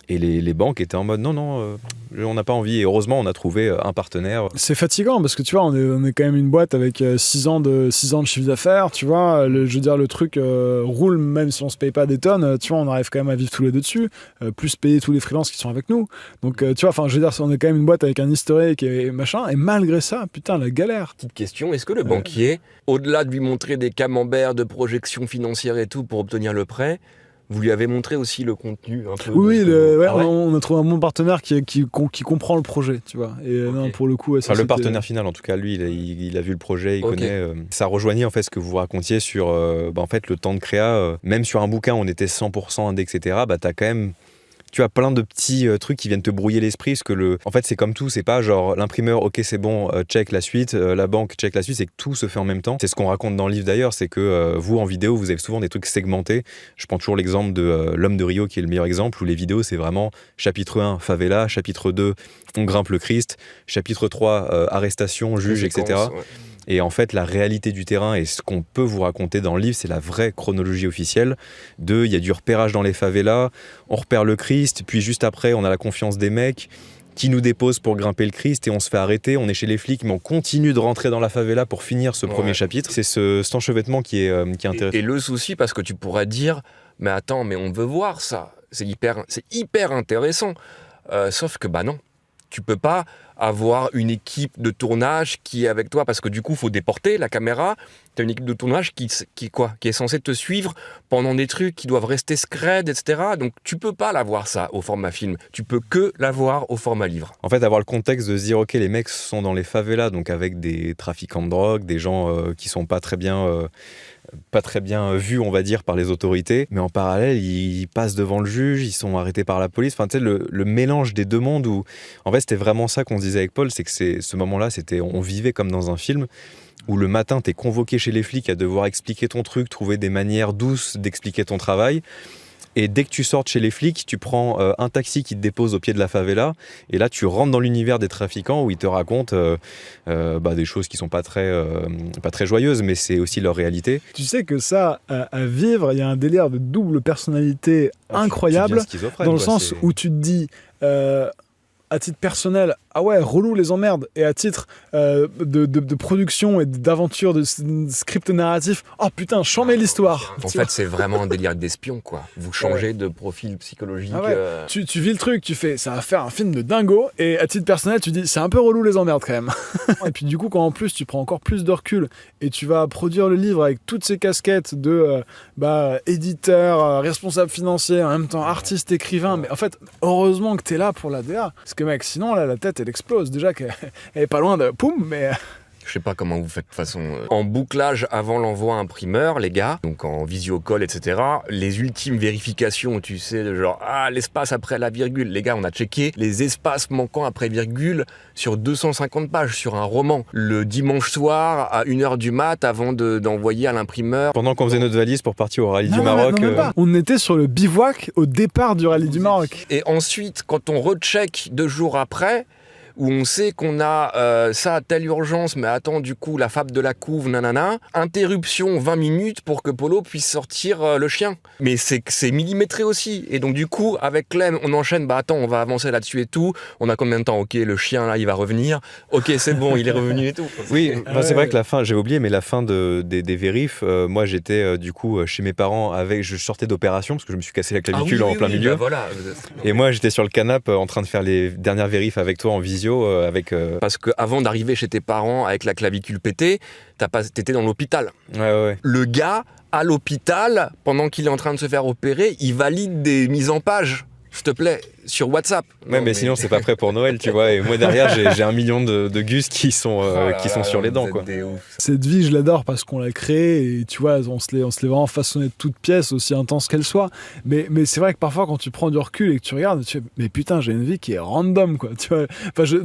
Et les banques étaient en mode non, on n'a pas envie. Et heureusement, on a trouvé un partenaire. C'est fatigant parce que tu vois, on est quand même une boîte avec 6 ans de chiffre d'affaires. Tu vois, je veux dire, le truc roule même si on se paye pas des tonnes. Tu vois, on arrive quand même à vivre tous les deux dessus, plus payer tous les freelances qui sont avec nous. Donc, tu vois, enfin, je veux dire, on est quand même une boîte avec un historique et machin. Et malgré ça, putain, la galère. Petite question, est-ce que le banquier, au-delà de lui montrer des camemberts de projections financières et tout pour obtenir le prêt, vous lui avez montré aussi le contenu un peu? Oui, on a trouvé un bon partenaire qui comprend le projet, tu vois. Et non, pour le coup, le partenaire final, en tout cas, lui, il a vu le projet, il connaît. Ça rejoignait en fait ce que vous racontiez sur en fait le temps de créa. Même sur un bouquin, on était 100% indé, etc. Bah t'as quand même. Tu as plein de petits trucs qui viennent te brouiller l'esprit, parce que en fait c'est comme tout, c'est pas genre l'imprimeur, ok c'est bon, check la suite, la banque check la suite, c'est que tout se fait en même temps. C'est ce qu'on raconte dans le livre d'ailleurs, c'est que vous en vidéo, vous avez souvent des trucs segmentés. Je prends toujours l'exemple de L'Homme de Rio qui est le meilleur exemple, où les vidéos c'est vraiment chapitre 1, favela, chapitre 2, on grimpe le Christ, chapitre 3, arrestation, juge, etc. Ouais. Et en fait, la réalité du terrain et ce qu'on peut vous raconter dans le livre, c'est la vraie chronologie officielle il y a du repérage dans les favelas, on repère le Christ, puis juste après, on a la confiance des mecs qui nous déposent pour grimper le Christ et on se fait arrêter, on est chez les flics, mais on continue de rentrer dans la favela pour finir ce premier chapitre. C'est cet enchevêtrement qui est intéressant. Et le souci, parce que tu pourrais dire, mais attends, mais on veut voir ça, c'est hyper intéressant. Sauf que, bah non, tu peux pas avoir une équipe de tournage qui est avec toi, parce que du coup, il faut déporter la caméra. Tu as une équipe de tournage qui est censée te suivre pendant des trucs qui doivent rester scred, etc. Donc, tu peux pas l'avoir ça au format film. Tu peux que l'avoir au format livre. En fait, avoir le contexte de se dire, ok, les mecs sont dans les favelas, donc avec des trafiquants de drogue, des gens qui sont pas très bien vus, on va dire, par les autorités. Mais en parallèle, ils passent devant le juge, ils sont arrêtés par la police. Enfin, tu sais, le mélange des deux mondes où, en fait, c'était vraiment ça qu'on se disait avec Paul, c'est que ce moment-là, on vivait comme dans un film où le matin, t'es convoqué chez les flics à devoir expliquer ton truc, trouver des manières douces d'expliquer ton travail. Et dès que tu sortes chez les flics, tu prends un taxi qui te dépose au pied de la favela. Et là, tu rentres dans l'univers des trafiquants où ils te racontent des choses qui sont pas très joyeuses, mais c'est aussi leur réalité. Tu sais que ça, à vivre, il y a un délire de double personnalité incroyable, dans le sens où tu te dis... à titre personnel, ah ouais, relou les emmerdes, et à titre de production et d'aventure, de script narratif, oh putain, chambez l'histoire. En fait, c'est vraiment un délire d'espion, quoi. Vous changez de profil psychologique. Ah ouais. Tu vis le truc, tu fais, ça va faire un film de dingo, et à titre personnel, tu dis, c'est un peu relou les emmerdes quand même. Et puis du coup, quand en plus tu prends encore plus de recul, et tu vas produire le livre avec toutes ces casquettes de éditeur, responsable financier, en même temps artiste, écrivain, mais en fait, heureusement que t'es là pour la DA. Parce que mec, sinon là, la tête elle explose. Déjà qu'elle est pas loin de poum, mais... Je sais pas comment vous faites de façon... En bouclage avant l'envoi imprimeur, les gars, donc en visio-call, etc., les ultimes vérifications, tu sais, de genre, l'espace après la virgule. Les gars, on a checké les espaces manquants après virgule sur 250 pages, sur un roman. Le dimanche soir, à 1h du mat, avant d'envoyer à l'imprimeur. Pendant qu'on faisait notre valise pour partir au rallye du Maroc. On était sur le bivouac au départ du rallye du Maroc. Et ensuite, quand on recheck 2 jours après... où on sait qu'on a ça à telle urgence, mais attends, du coup, la fable de la couve, nanana, interruption 20 minutes pour que Polo puisse sortir le chien. Mais c'est millimétré aussi. Et donc, du coup, avec Clem, on enchaîne, attends, on va avancer là-dessus et tout. On a combien de temps? Ok, le chien, là, il va revenir. Ok, c'est bon, il est revenu et tout. Oui, c'est vrai que la fin, j'ai oublié, mais la fin des vérifs, moi, j'étais du coup chez mes parents, je sortais d'opération, parce que je me suis cassé la clavicule en plein milieu. Bah voilà. Et moi, j'étais sur le canapé en train de faire les dernières vérifs avec toi en visio. Parce qu'avant d'arriver chez tes parents avec la clavicule pétée, t'étais dans l'hôpital. Ouais. Le gars, à l'hôpital, pendant qu'il est en train de se faire opérer, il valide des mises en page. S'il te plaît, sur WhatsApp. Ouais, mais sinon c'est pas prêt pour Noël, tu vois. Et moi derrière j'ai 1 million de Gus qui sont sur les dents, quoi. Cette vie, je l'adore parce qu'on l'a créée et tu vois, on se l'est vraiment façonné de toutes pièces, aussi intense qu'elle soit. Mais c'est vrai que parfois quand tu prends du recul et que tu regardes, tu fais, mais putain, j'ai une vie qui est random, quoi. Tu vois,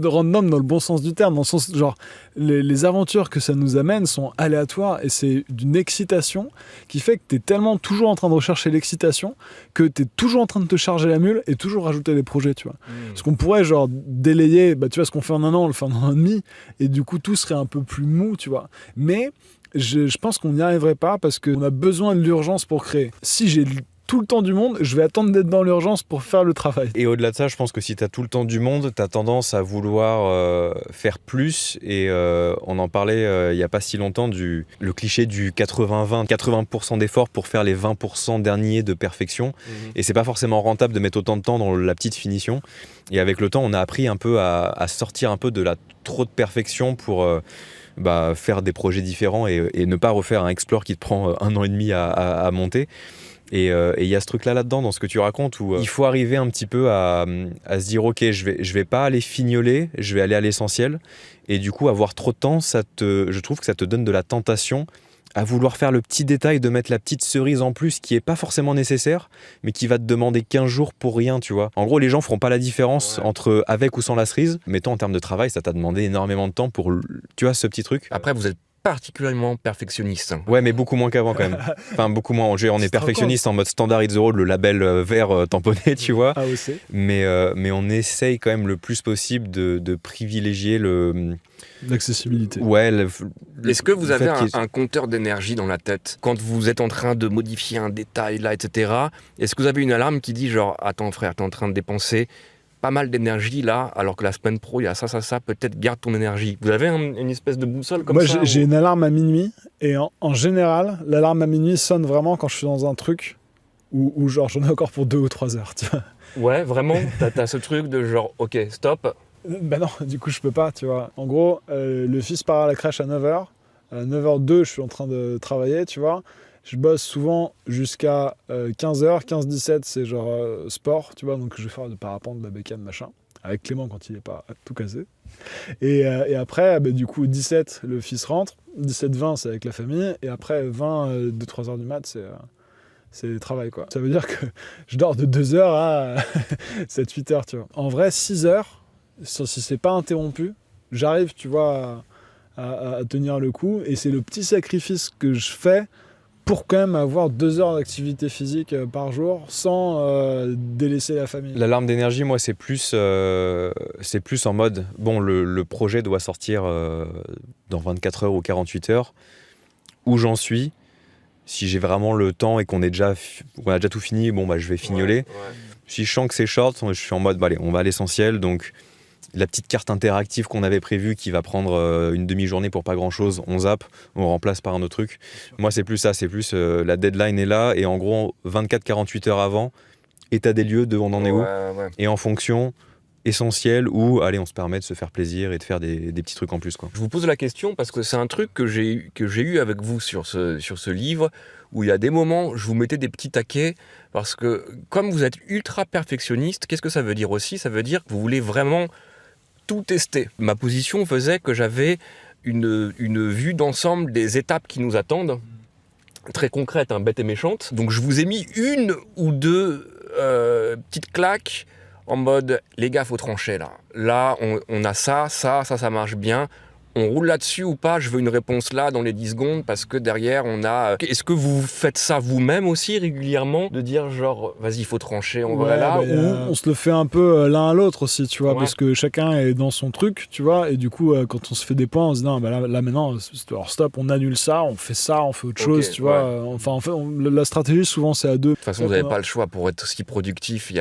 random dans le bon sens du terme, dans le sens genre les aventures que ça nous amène sont aléatoires et c'est d'une excitation qui fait que t'es tellement toujours en train de rechercher l'excitation que t'es toujours en train de te charger la mule et toujours rajouter des projets, tu vois. Parce qu'on pourrait genre délayer, tu vois, ce qu'on fait en 1 an, on le fait en 1 an et demi, et du coup tout serait un peu plus mou, tu vois. Mais je pense qu'on n'y arriverait pas parce qu'on a besoin de l'urgence pour créer. Si j'ai tout le temps du monde, je vais attendre d'être dans l'urgence pour faire le travail. Et au-delà de ça, je pense que si tu as tout le temps du monde, tu as tendance à vouloir faire plus. Et on en parlait il n'y a pas si longtemps, le cliché du 80-20, 80% d'efforts pour faire les 20% derniers de perfection. Et c'est pas forcément rentable de mettre autant de temps dans la petite finition. Et avec le temps, on a appris un peu à sortir un peu de la trop de perfection pour faire des projets différents et ne pas refaire un Explore qui te prend 1 an et demi à monter. Et il y a ce truc-là là-dedans, dans ce que tu racontes, où il faut arriver un petit peu à se dire, ok, je vais pas aller fignoler, je vais aller à l'essentiel. Et du coup, avoir trop de temps, je trouve que ça te donne de la tentation à vouloir faire le petit détail de mettre la petite cerise en plus qui est pas forcément nécessaire, mais qui va te demander 15 jours pour rien, tu vois. En gros, les gens feront pas la différence entre avec ou sans la cerise. Mais toi, en termes de travail, ça t'a demandé énormément de temps pour, tu vois, ce petit truc. Après, vous êtes particulièrement perfectionniste. Ouais, mais beaucoup moins qu'avant quand même. Enfin, beaucoup moins. On est perfectionniste en mode standard It's the Road, le label vert tamponné, tu vois. AOC. Mais on essaye quand même le plus possible de privilégier l'accessibilité. Ouais. Est-ce que vous avez un compteur d'énergie dans la tête quand vous êtes en train de modifier un détail là, etc. Est-ce que vous avez une alarme qui dit genre, attends frère, t'es en train de dépenser pas mal d'énergie là, alors que la semaine pro, il y a ça, peut-être garde ton énergie. Vous avez une espèce de boussole comme ça? Moi, j'ai une alarme à minuit, et en général, l'alarme à minuit sonne vraiment quand je suis dans un truc où genre j'en ai encore pour 2 ou 3 heures, tu vois. Ouais, vraiment, t'as ce truc de genre, ok, stop. Non, du coup, je peux pas, tu vois. En gros, le fils part à la crèche à 9h. À 9h02, je suis en train de travailler, tu vois. Je bosse souvent jusqu'à 15h, 15-17, c'est genre sport, tu vois, donc je vais faire de parapente, de la bécane, machin, avec Clément quand il n'est pas tout cassé. Et après, du coup, 17, le fils rentre, 17-20, c'est avec la famille, et après 20, 2-3 heures du mat, c'est le travail, quoi. Ça veut dire que je dors de 2h à 7-8 heures, tu vois. En vrai, 6 heures, si c'est pas interrompu, j'arrive, tu vois, à tenir le coup, et c'est le petit sacrifice que je fais pour quand même avoir 2 heures d'activité physique par jour sans délaisser la famille. L'alarme d'énergie, moi, c'est plus en mode, bon, le projet doit sortir dans 24 heures ou 48 heures. Où j'en suis, si j'ai vraiment le temps et qu'on a déjà tout fini, bon, je vais fignoler. Ouais. Si je sens que c'est short, je suis en mode, allez, on va à l'essentiel. Donc, la petite carte interactive qu'on avait prévue qui va prendre une demi-journée pour pas grand-chose, on zappe, on remplace par un autre truc. Moi, c'est plus ça, c'est plus la deadline est là et en gros, 24-48 heures avant, état des lieux de on en est où. Et en fonction, essentiel ou allez, on se permet de se faire plaisir et de faire des petits trucs en plus, quoi. Je vous pose la question parce que c'est un truc que j'ai eu avec vous sur ce livre où il y a des moments, je vous mettais des petits taquets parce que comme vous êtes ultra perfectionniste, qu'est-ce que ça veut dire aussi? Ça veut dire que vous voulez vraiment tout tester. Ma position faisait que j'avais une vue d'ensemble des étapes qui nous attendent, très concrète, bête et méchante. Donc je vous ai mis 1 ou 2 petites claques en mode, les gars, faut trancher là. Là, on a ça marche bien. On roule là-dessus ou pas? Je veux une réponse là dans les 10 secondes parce que derrière on a... Est-ce que vous faites ça vous-même aussi régulièrement? De dire genre, vas-y, il faut trancher, on va là on se le fait un peu l'un à l'autre aussi, tu vois, parce que chacun est dans son truc, tu vois, et du coup, quand on se fait des points, on se dit, non, là maintenant, alors stop, on annule ça, on fait autre chose, tu vois. Enfin, en fait, la stratégie, souvent, c'est à 2. De toute façon, vous n'avez pas le choix pour être aussi productif,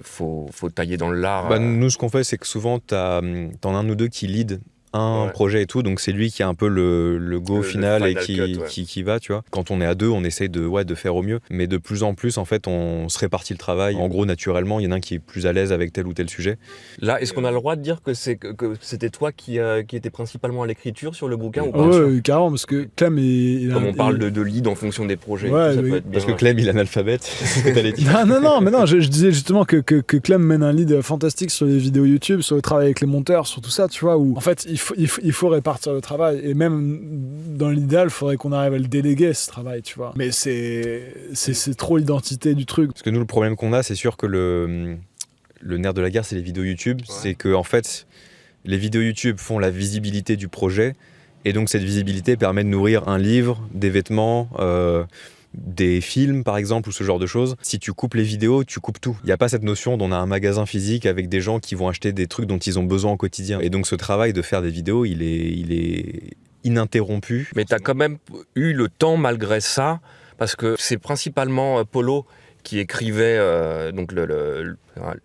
faut tailler dans le lard. Nous, ce qu'on fait, c'est que souvent, t'en as 1 ou 2 qui lead un projet et tout, donc c'est lui qui a un peu le go final et cut, qui va, tu vois. Quand on est à deux, on essaye de faire au mieux, mais de plus en plus, en fait, on se répartit le travail. En gros, naturellement, il y en a un qui est plus à l'aise avec tel ou tel sujet. Là, est-ce qu'on a le droit de dire que c'était toi qui étais principalement à l'écriture sur le bouquin ou pas? Ouais, carrément, parce que Clem, comme on parle de lead en fonction des projets, ouais, ça oui. peut être bien. Parce que Clem, il est analphabète, c'est ce que t'allais dire. Non, mais non, je disais justement que Clem mène un lead fantastique sur les vidéos YouTube, sur le travail avec les monteurs, sur tout ça, tu vois, où en fait, il faut répartir le travail, et même dans l'idéal, il faudrait qu'on arrive à le déléguer, ce travail, tu vois. Mais c'est trop l'identité du truc. Parce que nous, le problème qu'on a, c'est sûr que le nerf de la guerre, c'est les vidéos YouTube. Ouais. C'est que, en fait, les vidéos YouTube font la visibilité du projet, et donc cette visibilité permet de nourrir un livre, des vêtements, des films par exemple, ou ce genre de choses. Si tu coupes les vidéos, tu coupes tout. Il n'y a pas cette notion d'on a un magasin physique avec des gens qui vont acheter des trucs dont ils ont besoin au quotidien. Et donc ce travail de faire des vidéos, il est ininterrompu. Mais tu as quand même eu le temps malgré ça, parce que c'est principalement Polo qui écrivait donc le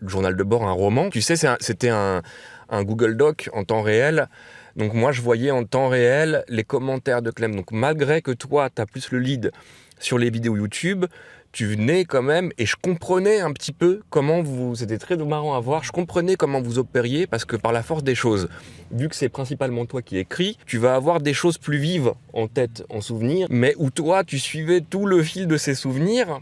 journal de bord, un roman. Tu sais, c'était un Google Doc en temps réel. Donc moi, je voyais en temps réel les commentaires de Clem. Donc malgré que toi, tu as plus le lead sur les vidéos YouTube, tu venais quand même, et je comprenais un petit peu comment c'était très marrant à voir, je comprenais comment vous opériez, parce que par la force des choses, vu que c'est principalement toi qui écris, tu vas avoir des choses plus vives en tête, en souvenir, mais où toi, tu suivais tout le fil de ces souvenirs,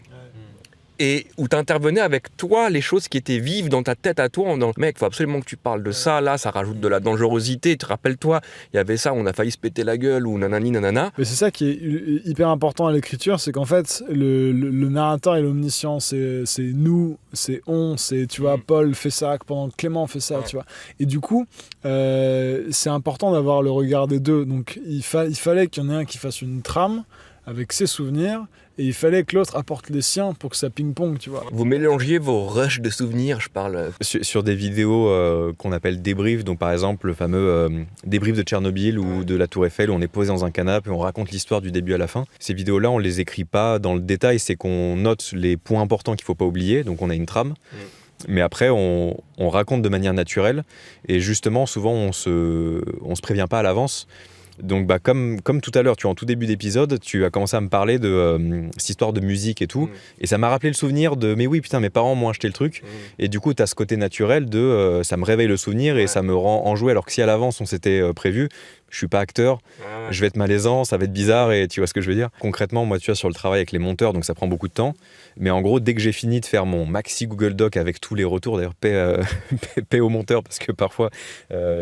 et où tu intervenais avec toi les choses qui étaient vives dans ta tête à toi, en disant, mec, il faut absolument que tu parles de ça, là, ça rajoute de la dangerosité, te rappelle-toi, il y avait ça, on a failli se péter la gueule, ou nanani nanana. Mais c'est ça qui est hyper important à l'écriture, c'est qu'en fait, le narrateur est l'omniscient, c'est nous, c'est on, c'est, tu vois, Paul fait ça, pendant que Clément fait ça, tu vois. Et du coup, c'est important d'avoir le regard des deux, donc il fallait qu'il y en ait un qui fasse une trame, avec ses souvenirs, et il fallait que l'autre apporte les siens pour que ça ping-pong, tu vois. Vous mélangiez vos rushs de souvenirs, je parle. Sur des vidéos qu'on appelle débriefs, donc par exemple le fameux débrief de Tchernobyl ou de la Tour Eiffel, où on est posé dans un canapé et on raconte l'histoire du début à la fin. Ces vidéos-là, on les écrit pas dans le détail, c'est qu'on note les points importants qu'il faut pas oublier, donc on a une trame. Mais après, on raconte de manière naturelle, et justement, souvent, on se prévient pas à l'avance. Donc comme tout à l'heure, tu vois, en tout début d'épisode, tu as commencé à me parler de cette histoire de musique et tout, et ça m'a rappelé le souvenir de mais oui putain, mes parents m'ont acheté le truc, et du coup tu as ce côté naturel de ça me réveille le souvenir et ça me rend enjoué, alors que si à l'avance on s'était prévu, je suis pas acteur, je vais être malaisant, ça va être bizarre, et tu vois ce que je veux dire. Concrètement, moi tu vois, sur le travail avec les monteurs, donc ça prend beaucoup de temps, mais en gros dès que j'ai fini de faire mon maxi Google Doc avec tous les retours, d'ailleurs paix aux monteurs, parce que parfois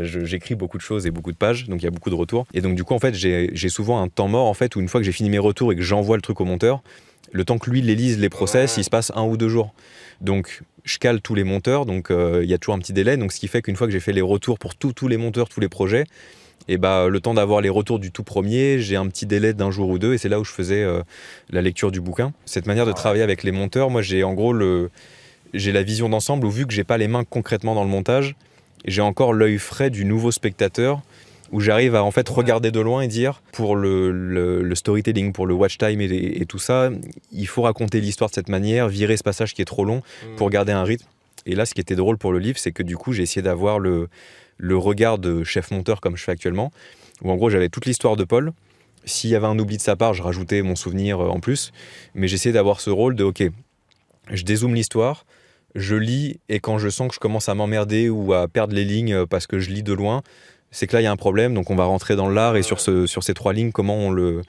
j'écris beaucoup de choses et beaucoup de pages, donc il y a beaucoup de retours, et donc du coup en fait j'ai souvent un temps mort en fait, où une fois que j'ai fini mes retours et que j'envoie le truc au monteur, le temps que lui les lise, les process, il se passe 1 ou 2 jours. Donc je cale tous les monteurs, donc il y a toujours un petit délai, donc ce qui fait qu'une fois que j'ai fait les retours pour tous les monteurs, tous les projets, et le temps d'avoir les retours du tout premier, j'ai un petit délai d'1 jour ou 2, et c'est là où je faisais la lecture du bouquin. Cette manière de travailler avec les monteurs, moi j'ai en gros j'ai la vision d'ensemble, où vu que j'ai pas les mains concrètement dans le montage, j'ai encore l'œil frais du nouveau spectateur, où j'arrive à en fait regarder de loin et dire, pour le storytelling, pour le watch time et tout ça, il faut raconter l'histoire de cette manière, virer ce passage qui est trop long pour garder un rythme. Et là, ce qui était drôle pour le livre, c'est que du coup, j'ai essayé d'avoir le regard de chef monteur comme je fais actuellement, où en gros, j'avais toute l'histoire de Paul. S'il y avait un oubli de sa part, je rajoutais mon souvenir en plus. Mais j'essayais d'avoir ce rôle de, ok, je dézoome l'histoire, je lis, et quand je sens que je commence à m'emmerder ou à perdre les lignes parce que je lis de loin, c'est que là il y a un problème, donc on va rentrer dans l'art, et sur ces 3 lignes, comment on le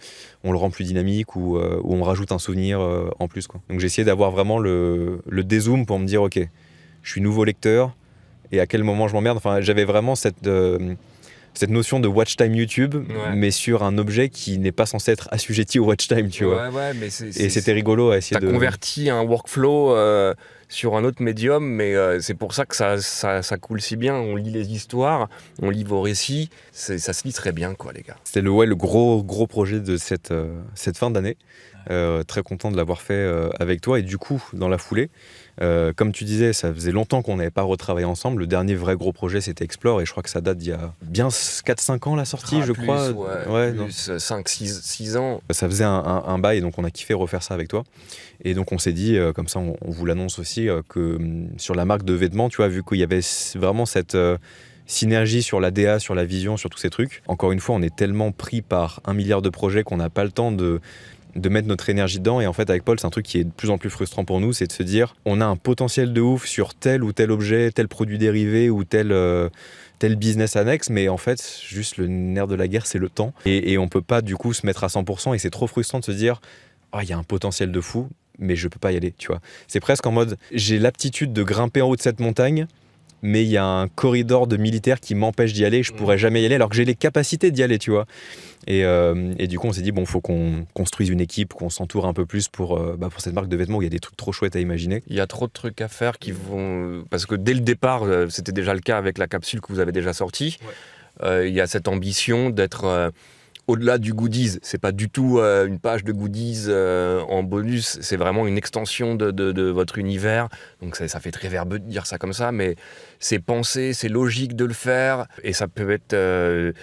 rend plus dynamique, ou on rajoute un souvenir en plus, quoi. Donc j'ai essayé d'avoir vraiment le dézoom pour me dire, ok, je suis nouveau lecteur, et à quel moment je m'emmerde. Enfin, j'avais vraiment cette notion de watch time YouTube, mais sur un objet qui n'est pas censé être assujetti au watch time, tu vois. Mais et c'était rigolo à essayer de... T'as converti un workflow sur un autre médium, mais c'est pour ça que ça coule si bien. On lit les histoires, on lit vos récits, ça se lit très bien, quoi, les gars. C'était le gros projet de cette fin d'année. Très content de l'avoir fait avec toi, et du coup, dans la foulée, comme tu disais, ça faisait longtemps qu'on n'avait pas retravaillé ensemble. Le dernier vrai gros projet, c'était Explore, et je crois que ça date d'il y a bien 4-5 ans la sortie, je crois. Plus 5-6 ans. Ça faisait un bail, donc on a kiffé refaire ça avec toi. Et donc on s'est dit, comme ça on vous l'annonce aussi, que sur la marque de vêtements, tu vois, vu qu'il y avait vraiment cette synergie sur la DA, sur la vision, sur tous ces trucs. Encore une fois, on est tellement pris par 1 milliard de projets qu'on n'a pas le temps de mettre notre énergie dedans. Et en fait, avec Paul, c'est un truc qui est de plus en plus frustrant pour nous, c'est de se dire, on a un potentiel de ouf sur tel ou tel objet, tel produit dérivé ou tel business annexe, mais en fait, juste le nerf de la guerre, c'est le temps. Et on peut pas, du coup, se mettre à 100%. Et c'est trop frustrant de se dire, il y a un potentiel de fou, mais je peux pas y aller, tu vois. C'est presque en mode, j'ai l'aptitude de grimper en haut de cette montagne, mais il y a un corridor de militaires qui m'empêche d'y aller, je pourrais jamais y aller, alors que j'ai les capacités d'y aller, tu vois. Et du coup, on s'est dit, faut qu'on construise une équipe, qu'on s'entoure un peu plus pour cette marque de vêtements où il y a des trucs trop chouettes à imaginer. Il y a trop de trucs à faire qui vont... Parce que dès le départ, c'était déjà le cas avec la capsule que vous avez déjà sortie. Il y a cette ambition d'être... au-delà du goodies, c'est pas du tout une page de goodies en bonus, c'est vraiment une extension de votre univers. Donc ça fait très verbeux de dire ça comme ça, mais c'est pensé, c'est logique de le faire, et ça peut être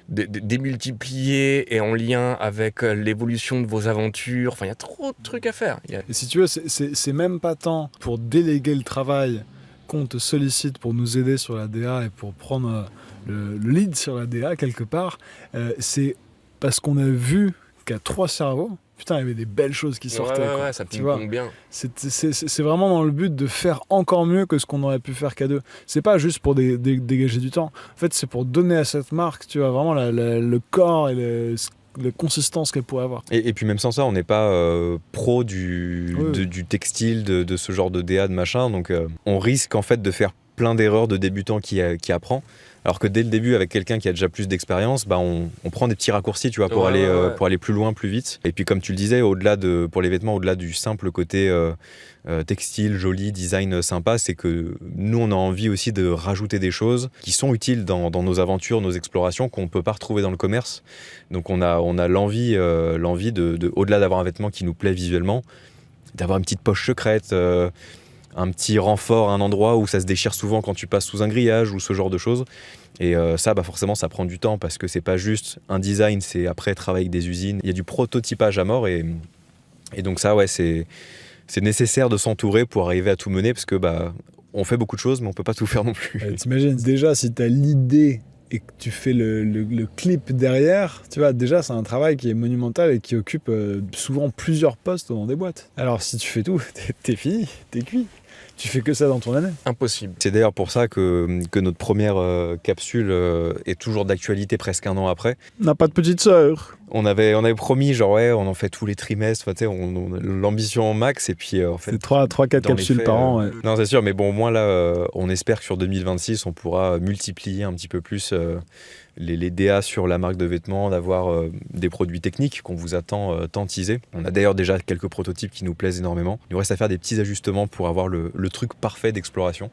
démultiplié et en lien avec l'évolution de vos aventures. Enfin, il y a trop de trucs à faire. Et si tu veux, c'est même pas tant pour déléguer le travail qu'on te sollicite pour nous aider sur la DA et pour prendre le lead sur la DA quelque part, c'est parce qu'on a vu qu'à 3 cerveaux, putain, il y avait des belles choses qui sortaient. Ouais, ça ping-pong bien. C'est vraiment dans le but de faire encore mieux que ce qu'on aurait pu faire qu'à 2. C'est pas juste pour dégager du temps. En fait, c'est pour donner à cette marque, tu vois, vraiment le corps et la consistance qu'elle pourrait avoir. Et puis même sans ça, on n'est pas pro du textile, de ce genre de DA, de machin. Donc on risque en fait de faire plein d'erreurs de débutant qui apprend. Alors que dès le début, avec quelqu'un qui a déjà plus d'expérience, on prend des petits raccourcis, tu vois, pour aller plus loin, plus vite. Et puis comme tu le disais, pour les vêtements, au-delà du simple côté textile, joli, design sympa, c'est que nous, on a envie aussi de rajouter des choses qui sont utiles dans nos aventures, nos explorations, qu'on ne peut pas retrouver dans le commerce. Donc on a l'envie de, au-delà d'avoir un vêtement qui nous plaît visuellement, d'avoir une petite poche secrète, un petit renfort à un endroit où ça se déchire souvent quand tu passes sous un grillage ou ce genre de choses. Et ça, forcément, ça prend du temps parce que c'est pas juste un design, c'est après travailler avec des usines. Il y a du prototypage à mort et donc ça, c'est nécessaire de s'entourer pour arriver à tout mener parce que on fait beaucoup de choses mais on peut pas tout faire non plus. T'imagines, déjà, si t'as l'idée et que tu fais le clip derrière, tu vois, déjà c'est un travail qui est monumental et qui occupe souvent plusieurs postes dans des boîtes. Alors si tu fais tout, t'es fini, t'es cuit. Tu fais que ça dans ton année. Impossible. C'est d'ailleurs pour ça que notre première capsule est toujours d'actualité presque 1 an après. On n'a pas de petite sœur. On avait promis, on en fait tous les trimestres, on l'ambition en max, et puis en fait... C'est 3-4 capsules par an. Ouais. Non, c'est sûr, mais bon, au moins là, on espère que sur 2026, on pourra multiplier un petit peu plus les DA sur la marque de vêtements, d'avoir des produits techniques qu'on vous attend tant teasés. On a d'ailleurs déjà quelques prototypes qui nous plaisent énormément. Il nous reste à faire des petits ajustements pour avoir le truc parfait d'exploration.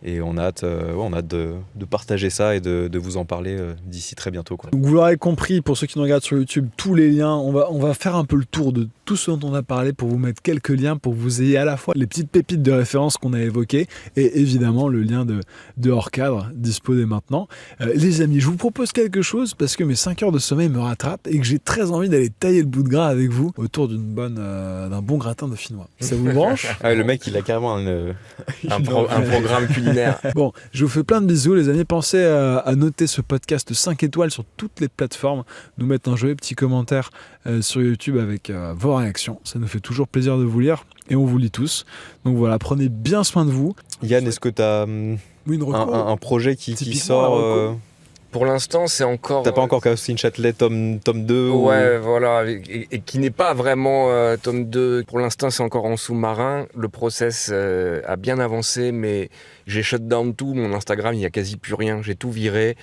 Et on a hâte de partager ça et de vous en parler d'ici très bientôt, quoi. Donc vous l'aurez compris, pour ceux qui nous regardent sur YouTube, tous les liens, on va faire un peu le tour de tout ce dont on a parlé pour vous mettre quelques liens, pour que vous ayez à la fois les petites pépites de référence qu'on a évoquées et évidemment le lien de hors cadre dispo dès maintenant. Les amis, je vous propose quelque chose parce que mes 5 heures de sommeil me rattrapent et que j'ai très envie d'aller tailler le bout de gras avec vous autour d'un bon gratin de finnois. Ça vous branche? Le mec, il a carrément un programme culinaire. Bon, je vous fais plein de bisous les amis, pensez à noter ce podcast 5 étoiles sur toutes les plateformes, nous mettre un joli petit commentaire sur YouTube avec vos réactions, ça nous fait toujours plaisir de vous lire et on vous lit tous, donc voilà, prenez bien soin de vous. Yann, est-ce que tu as un projet qui sort Pour l'instant, c'est encore... T'as pas encore Caroline Châtelet tome 2 Ouais, voilà, et qui n'est pas vraiment tome 2. Pour l'instant, c'est encore en sous-marin. Le process a bien avancé, mais j'ai shut down tout. Mon Instagram, il n'y a quasi plus rien. J'ai tout viré.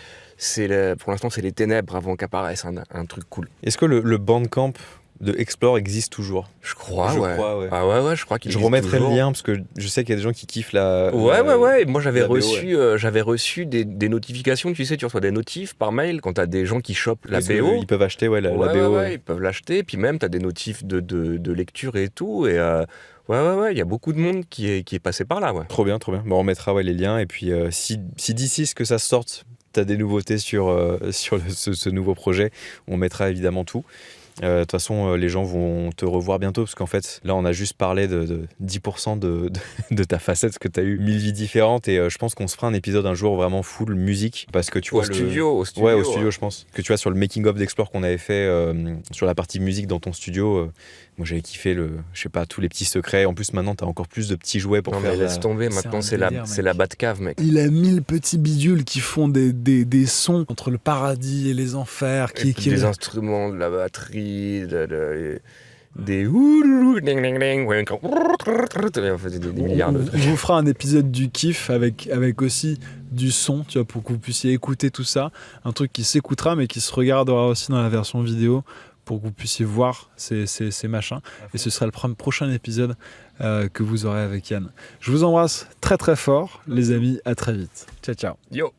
Pour l'instant, c'est les ténèbres avant qu'apparaisse un truc cool. Est-ce que le Bandcamp de Explore existe toujours? Je crois, ouais. Ah ouais, je crois qu'il existe. Je remettrai toujours le lien parce que je sais qu'il y a des gens qui kiffent la... Ouais. Moi, j'avais BO, reçu des notifications. Tu sais, tu reçois des notifs par mail quand t'as des gens qui chopent la BO. Ils peuvent acheter la BO. Ouais, ils peuvent l'acheter. Puis même, t'as des notifs de lecture et tout. Et ouais, il y a beaucoup de monde qui est passé par là, ouais. Trop bien. Bon, on mettra les liens. Et puis, si d'ici ce que ça sorte, t'as des nouveautés sur ce nouveau projet, on mettra évidemment tout. De toute façon, les gens vont te revoir bientôt parce qu'en fait, là, on a juste parlé de 10% de ta facette, parce que tu as eu 1000 vies différentes et je pense qu'on se fera un épisode un jour vraiment full musique parce que tu vois Au studio. Ouais, au studio, je pense. Que tu vois, sur le making-of d'Explore qu'on avait fait sur la partie musique dans ton studio, moi j'avais kiffé je sais pas, tous les petits secrets. En plus, maintenant, t'as encore plus de petits jouets pour Non, faire. mais laisse tomber, C'est maintenant un c'est délire, mec. la Batcave, mec. Il a 1000 petits bidules qui font des sons entre le paradis et les enfers. Des instruments, de la batterie, des milliards de On vous fera un épisode du kiff avec aussi du son, tu vois, pour que vous puissiez écouter tout ça. Un truc qui s'écoutera, mais qui se regardera aussi dans la version vidéo pour que vous puissiez voir ces machins. Et ce sera le prochain épisode que vous aurez avec Yann. Je vous embrasse très très fort, les amis. À très vite. Ciao, ciao. Yo.